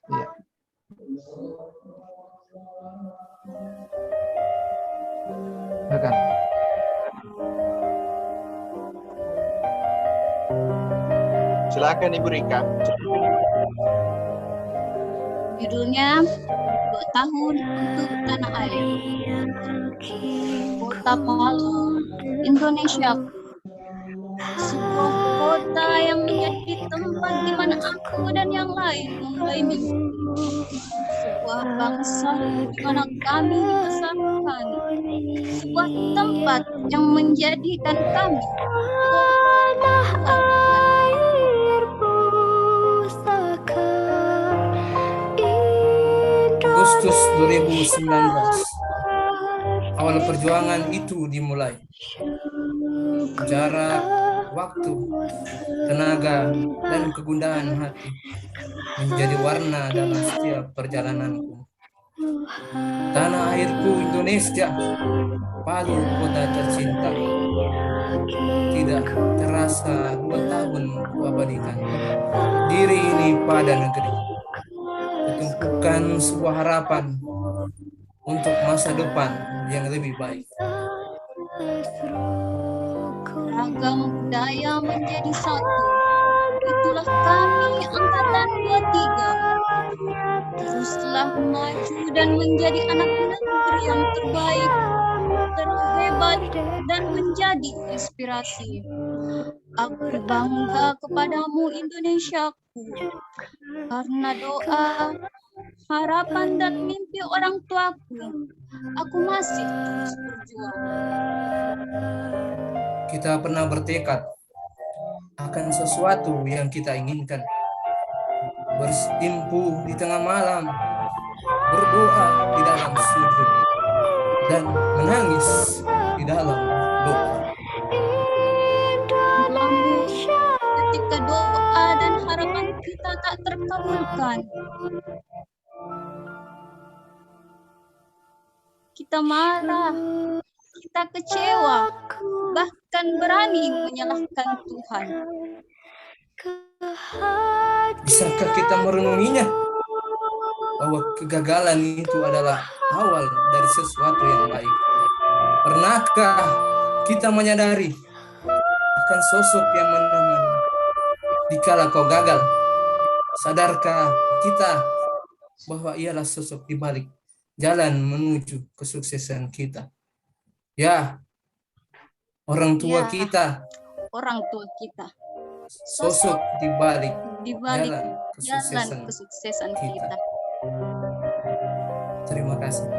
Iya. Silakan. Silakan Ibu Rika. Judulnya 2 tahun untuk tanah air. Kota Palu, Indonesia. Sebuah kota yang menjadi tempat di mana aku dan yang lain memulai mimpi. Sebuah bangsa di mana kami dibesarkan. Sebuah tempat yang menjadikan kami Agustus 2019, awal perjuangan itu dimulai. Jarak, waktu, tenaga, dan kegundahan hati menjadi warna dalam setiap perjalananku. Tanah airku Indonesia, Palu kota tercinta. Tidak terasa 2 tahun kuabadikan diri ini pada negeri. Kutumpukan sebuah harapan untuk masa depan yang lebih baik. ragam budaya menjadi satu. Itulah kami Angkatan 23. Teruslah maju dan menjadi anak negeri yang terbaik, terhebat, dan menjadi inspirasi. Aku bangga kepadamu Indonesiaku, karena doa, harapan, dan mimpi orang tuaku, aku masih terus berjuang. Kita pernah bertekad akan sesuatu yang kita inginkan. Bersimpuh di tengah malam, berdoa di dalam sujud. dan menangis di dalam doa. Lambu ketika doa dan harapan kita tak terkabulkan. Kita marah, kita kecewa, bahkan berani menyalahkan Tuhan. Bisakah kita merenunginya? Bahwa kegagalan itu adalah awal dari sesuatu yang baik. Pernahkah kita menyadari akan sosok yang menemani dikala kau gagal? Sadarkah kita bahwa ialah sosok di balik jalan menuju kesuksesan kita? Ya, orang tua kita. Orang tua kita. Sosok di balik jalan kesuksesan kita. Terima kasih.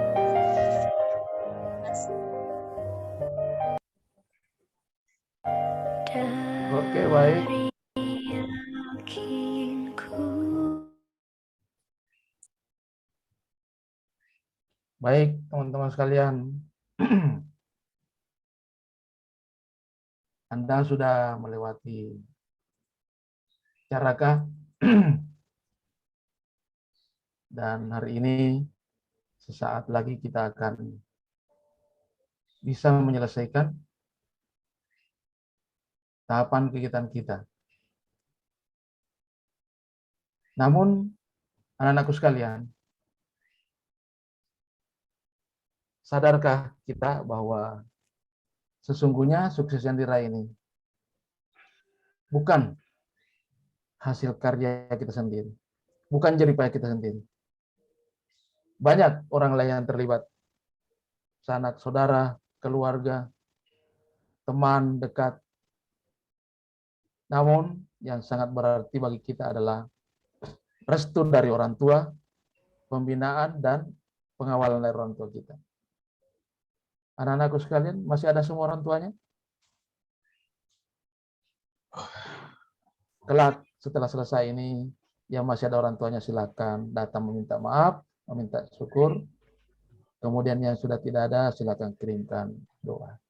Oke, baik. Baik, teman-teman sekalian. Anda sudah melewati carakah? Dan hari ini sesaat lagi kita akan bisa menyelesaikan tahapan kegiatan kita. Namun, anak-anakku sekalian, sadarkah kita bahwa sesungguhnya sukses yang diraih ini bukan hasil karya kita sendiri, bukan jerih payah kita sendiri. Banyak orang lain yang terlibat, sanak saudara, keluarga, teman dekat. Namun yang sangat berarti bagi kita adalah restu dari orang tua, pembinaan dan pengawalan dari orang tua kita. Anak-anakku sekalian, masih ada semua orang tuanya? Kelak setelah selesai ini, yang masih ada orang tuanya silakan datang meminta maaf, meminta syukur. Kemudian yang sudah tidak ada silakan kirimkan doa.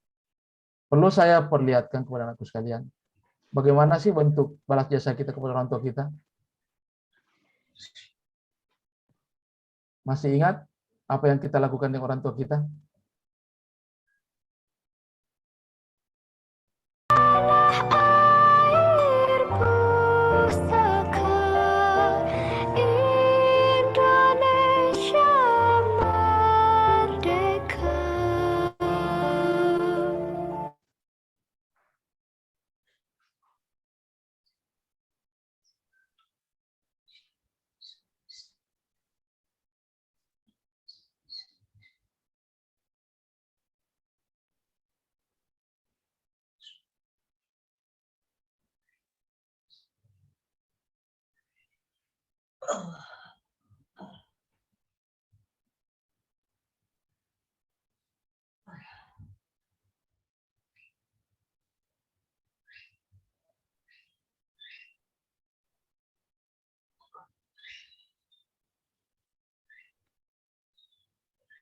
Perlu saya perlihatkan kepada anakku sekalian, bagaimana sih bentuk balas jasa kita kepada orang tua kita? Masih ingat apa yang kita lakukan dengan orang tua kita?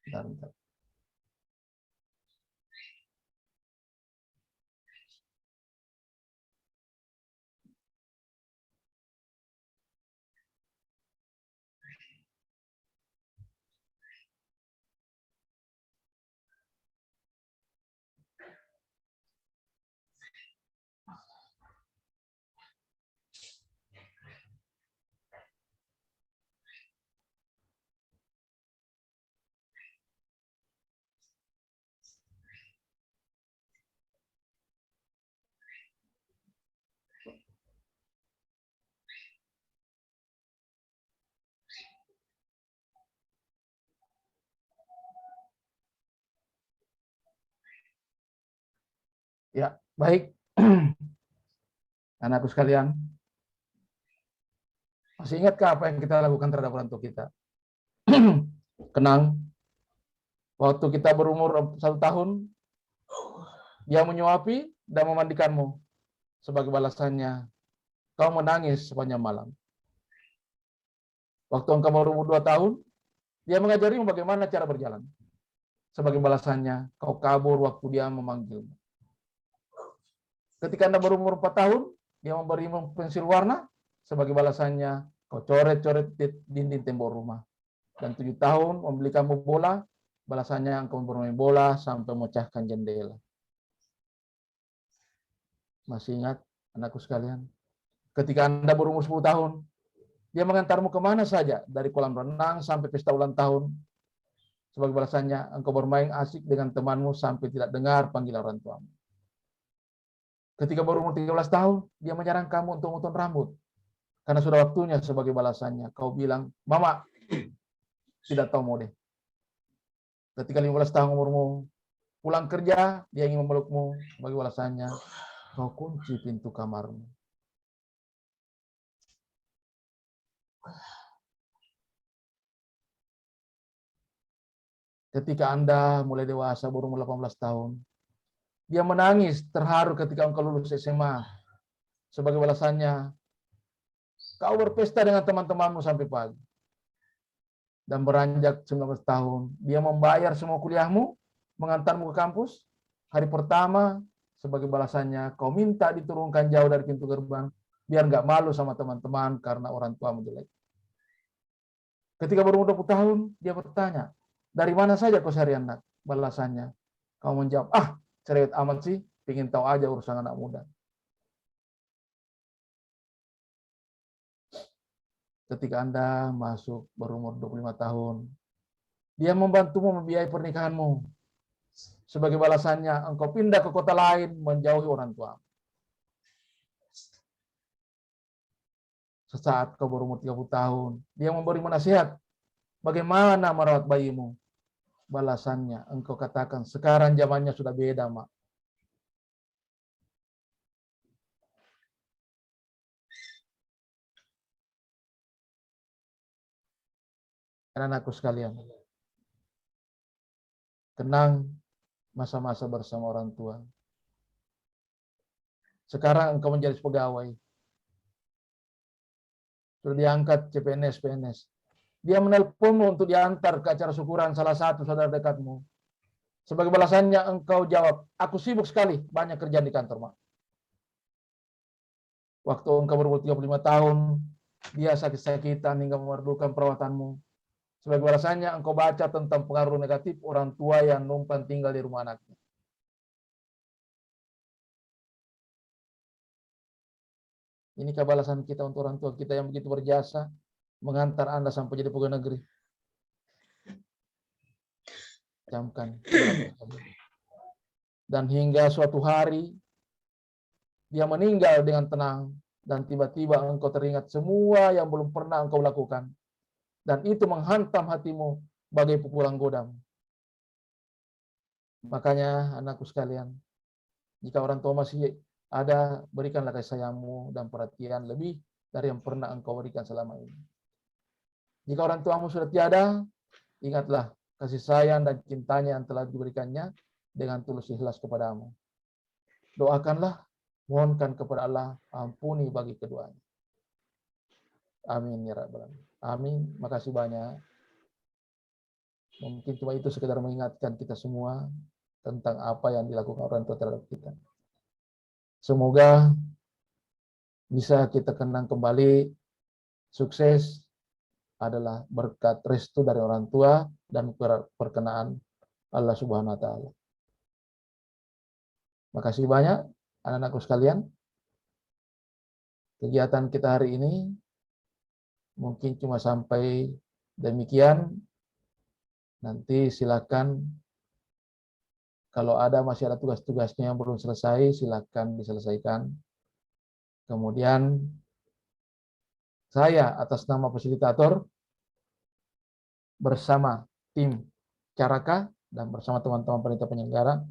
Bentar. Ya, baik. Anakku sekalian, masih ingatkah apa yang kita lakukan terhadap orang tua kita? Kenang, waktu kita berumur 1 tahun, dia menyuapi dan memandikanmu. Sebagai balasannya, kau menangis sepanjang malam. Waktu engkau berumur 2 tahun, dia mengajarimu bagaimana cara berjalan. Sebagai balasannya, kau kabur waktu dia memanggilmu. Ketika Anda berumur 4 tahun, dia memberimu pensil warna. Sebagai balasannya, kau coret-coret di dinding tembok rumah. Dan 7 tahun membeli kamu bola, balasannya engkau bermain bola sampai memecahkan jendela. Masih ingat, anakku sekalian? Ketika Anda berumur 10 tahun, dia mengantarmu kemana saja, dari kolam renang sampai pesta ulang tahun. Sebagai balasannya, engkau bermain asik dengan temanmu sampai tidak dengar panggilan orang tuamu. Ketika berumur 13 tahun, dia menyerang kamu untuk memotong rambut. Karena sudah waktunya. Sebagai balasannya, kau bilang, Mama, tidak tahu mode. Ketika 15 tahun umurmu, pulang kerja, dia ingin memelukmu. Sebagai balasannya, kau kunci pintu kamarmu. Ketika Anda mulai dewasa, berumur 18 tahun, dia menangis terharu ketika engkau lulus SMA. Sebagai balasannya, kau berpesta dengan teman-temanmu sampai pagi. Dan beranjak 19 tahun, dia membayar semua kuliahmu, mengantarmu ke kampus. Hari pertama, sebagai balasannya, kau minta diturunkan jauh dari pintu gerbang, biar nggak malu sama teman-teman karena orang tuamu jelek. Ketika berumur 20 tahun, dia bertanya, dari mana saja kau cari anak? Balasannya, kau menjawab, cerewet amat sih, ingin tahu aja urusan anak muda. Ketika Anda masuk berumur 25 tahun, dia membantumu membiayai pernikahanmu. Sebagai balasannya, engkau pindah ke kota lain, menjauhi orang tua. Sesaat kau berumur 30 tahun, dia memberimu nasihat, bagaimana merawat bayimu. Balasannya, engkau katakan, sekarang zamannya sudah beda, Mak. Anak-anakku sekalian, kenang masa-masa bersama orang tua. Sekarang engkau menjadi pegawai. Sudah diangkat CPNS, PNS. Dia menelponmu untuk diantar ke acara syukuran salah satu saudara dekatmu. Sebagai balasannya engkau jawab, aku sibuk sekali, banyak kerjaan di kantor, Mak. Waktu engkau berumur 35 tahun, dia sakit-sakitan hingga memerlukan perawatanmu. Sebagai balasannya engkau baca tentang pengaruh negatif orang tua yang numpang tinggal di rumah anaknya. Inikah balasan kita untuk orang tua kita yang begitu berjasa, mengantar Anda sampai jadi pegawai negeri? Camkan. Dan hingga suatu hari, dia meninggal dengan tenang, dan tiba-tiba engkau teringat semua yang belum pernah engkau lakukan. Dan itu menghantam hatimu bagai pukulan godam. Makanya anakku sekalian, jika orang tua masih ada, berikanlah kasih sayangmu dan perhatian lebih dari yang pernah engkau berikan selama ini. Jika orang tuamu sudah tiada, ingatlah kasih sayang dan cintanya yang telah diberikannya dengan tulus ikhlas kepadamu. Doakanlah, mohonkan kepada Allah ampuni bagi keduanya. Amin ya rabbal alamin. Amin. Makasih banyak. Mungkin cuma itu sekedar mengingatkan kita semua tentang apa yang dilakukan orang tua terhadap kita. Semoga bisa kita kenang kembali, sukses adalah berkat restu dari orang tua dan perkenaan Allah Subhanahu wa taala. Makasih banyak anak-anakku sekalian. Kegiatan kita hari ini mungkin cuma sampai demikian. Nanti silakan kalau masih ada tugas-tugasnya yang belum selesai, silakan diselesaikan. Kemudian saya atas nama fasilitator bersama tim Caraka dan bersama teman-teman panitia penyelenggara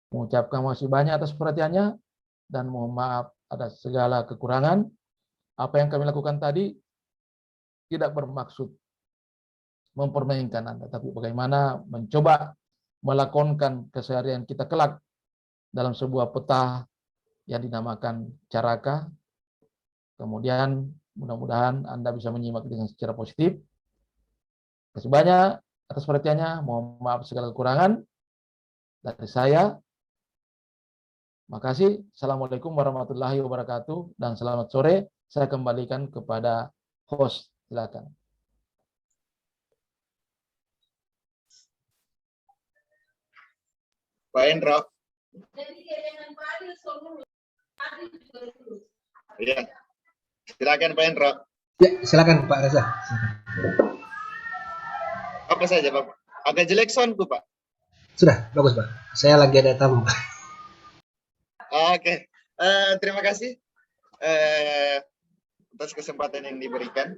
mengucapkan makasih banyak atas perhatiannya dan mohon maaf atas segala kekurangan. Apa yang kami lakukan tadi tidak bermaksud mempermainkan Anda, tapi bagaimana mencoba melakonkan keseharian kita kelak dalam sebuah peta yang dinamakan Caraka. Kemudian mudah-mudahan Anda bisa menyimak dengan secara positif. Terima kasih banyak atas perhatiannya. Mohon maaf segala kekurangan dari saya. Makasih. Assalamualaikum warahmatullahi wabarakatuh dan selamat sore. Saya kembalikan kepada host. Silakan. Pak Endro. Iya. Silakan Pak Endro. Ya, silakan Pak Reza. Apa saja Pak? Agak jelek soundku Pak. Sudah, bagus Pak. Saya lagi ada tamu. Oke. Terima kasih atas kesempatan yang diberikan.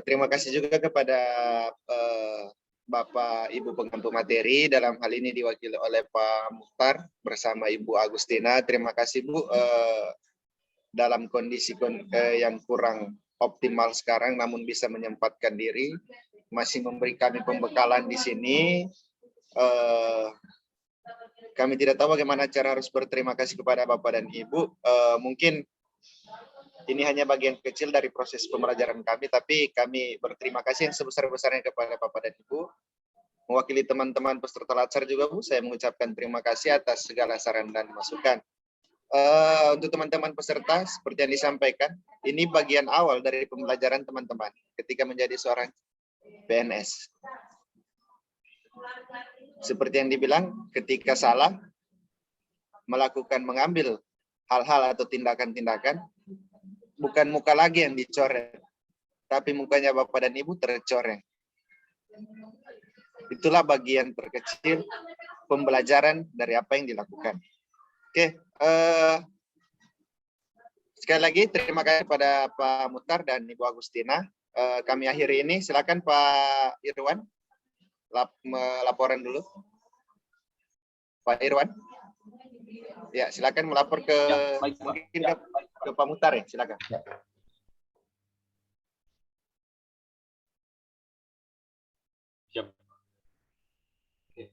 Terima kasih juga kepada Bapak Ibu pengampu materi, dalam hal ini diwakili oleh Pak Mukhtar bersama Ibu Agustina. Terima kasih Bu, dalam kondisi yang kurang optimal sekarang namun bisa menyempatkan diri, masih memberi kami pembekalan di sini. Kami tidak tahu bagaimana cara harus berterima kasih kepada Bapak dan Ibu. Mungkin ini hanya bagian kecil dari proses pembelajaran kami, tapi kami berterima kasih yang sebesar-besarnya kepada Bapak dan Ibu. Mewakili teman-teman peserta latsar juga Bu, saya mengucapkan terima kasih atas segala saran dan masukan. Untuk teman-teman peserta, seperti yang disampaikan, ini bagian awal dari pembelajaran teman-teman ketika menjadi seorang PNS. Seperti yang dibilang, ketika salah, mengambil hal-hal atau tindakan-tindakan, bukan muka lagi yang dicoreng, tapi mukanya Bapak dan Ibu tercoreng. Itulah bagian terkecil pembelajaran dari apa yang dilakukan. Oke, sekali lagi terima kasih kepada Pak Mukhtar dan Ibu Agustina. Kami akhiri ini, silakan Pak Irwan laporan dulu. Pak Irwan, ya silakan melapor ke mungkin ke Pak Mukhtar ya, silakan. Ya. Siap. Oke.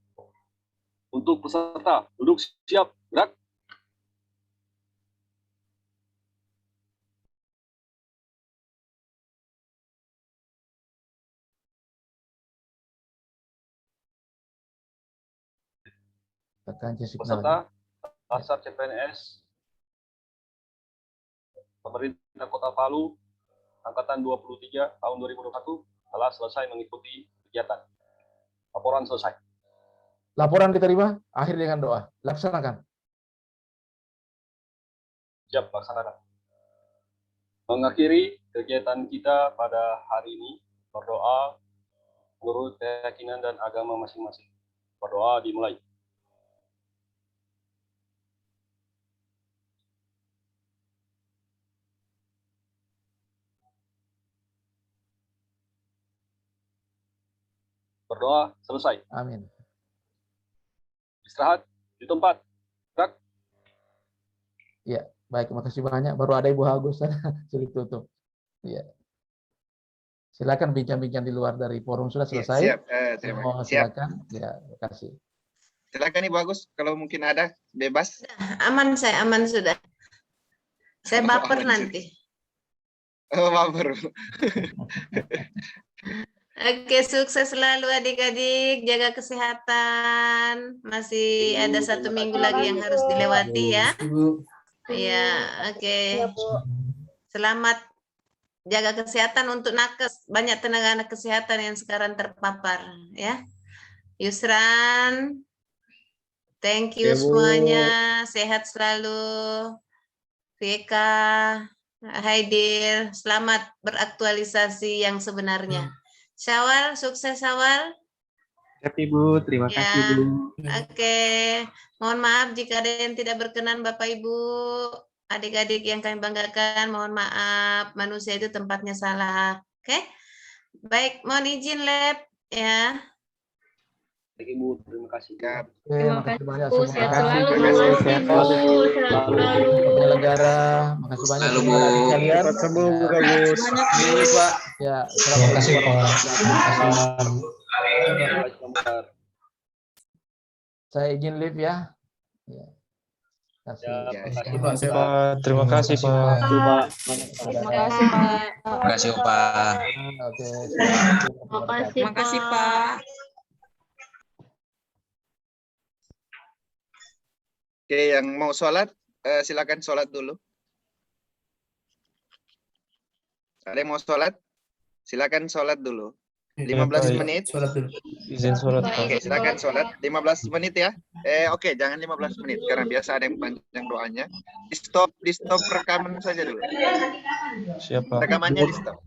Untuk peserta, duduk siap, gerak. Peserta Latsar CPNS Pemerintah Kota Palu Angkatan 23 tahun 2021 telah selesai mengikuti kegiatan. Laporan selesai. Laporan diterima, akhir dengan doa. Laksanakan. Siap, laksanakan. Mengakhiri kegiatan kita pada hari ini, berdoa menurut keyakinan dan agama masing-masing. Berdoa dimulai. Berdoa selesai. Amin. Istirahat di tempat. Gerak. Ya, baik. Makasih banyak. Baru ada Ibu Agus sudah tutup. Ya. Silakan bincang-bincang di luar dari forum sudah selesai. Siap. Terima kasih. Silakan. Ya, terima kasih. Silakan Ibu Agus, kalau mungkin ada bebas. Aman saya, aman sudah. Saya baper nanti. Oh, baper. Oke, sukses selalu adik-adik, jaga kesehatan. Masih ada 1 minggu lagi yang harus dilewati ya. Iya, oke. Selamat jaga kesehatan untuk nakes. Banyak tenaga kesehatan yang sekarang terpapar ya. Yusran, thank you semuanya. Sehat selalu. Vika, Haidir, selamat beraktualisasi yang sebenarnya. Syawal, sukses Syawal. Siap Ibu, terima kasih Bu. Oke, mohon maaf jika ada yang tidak berkenan Bapak Ibu, adik-adik yang kami banggakan, mohon maaf, manusia itu tempatnya salah. Oke, baik, mohon izin lab ya. Baik Ibu, terima kasih. Terima kasih banyak Bu, semua. sehat selalu, makasih Bu, sehat selalu. Penyelenggara, makasih banyak semua kalian. Cepat sembuh Bu Agus. Ini Pak. Ya, Terima kasih Pak. Saya izin live ya. Ya. Terima kasih, Pak. Terima kasih, Pak. Terima kasih, Pak. Oke. Terima kasih, Pak. Oke, yang mau sholat, silakan sholat dulu. Ada yang mau sholat? Silakan sholat dulu. 15 menit. Sholat dulu. Izin sholat, Pak. Oke, silakan sholat. 15 menit ya. Oke, jangan 15 menit karena biasa ada yang panjang doanya. Di stop rekaman saja dulu. Siapa? Rekamannya di stop.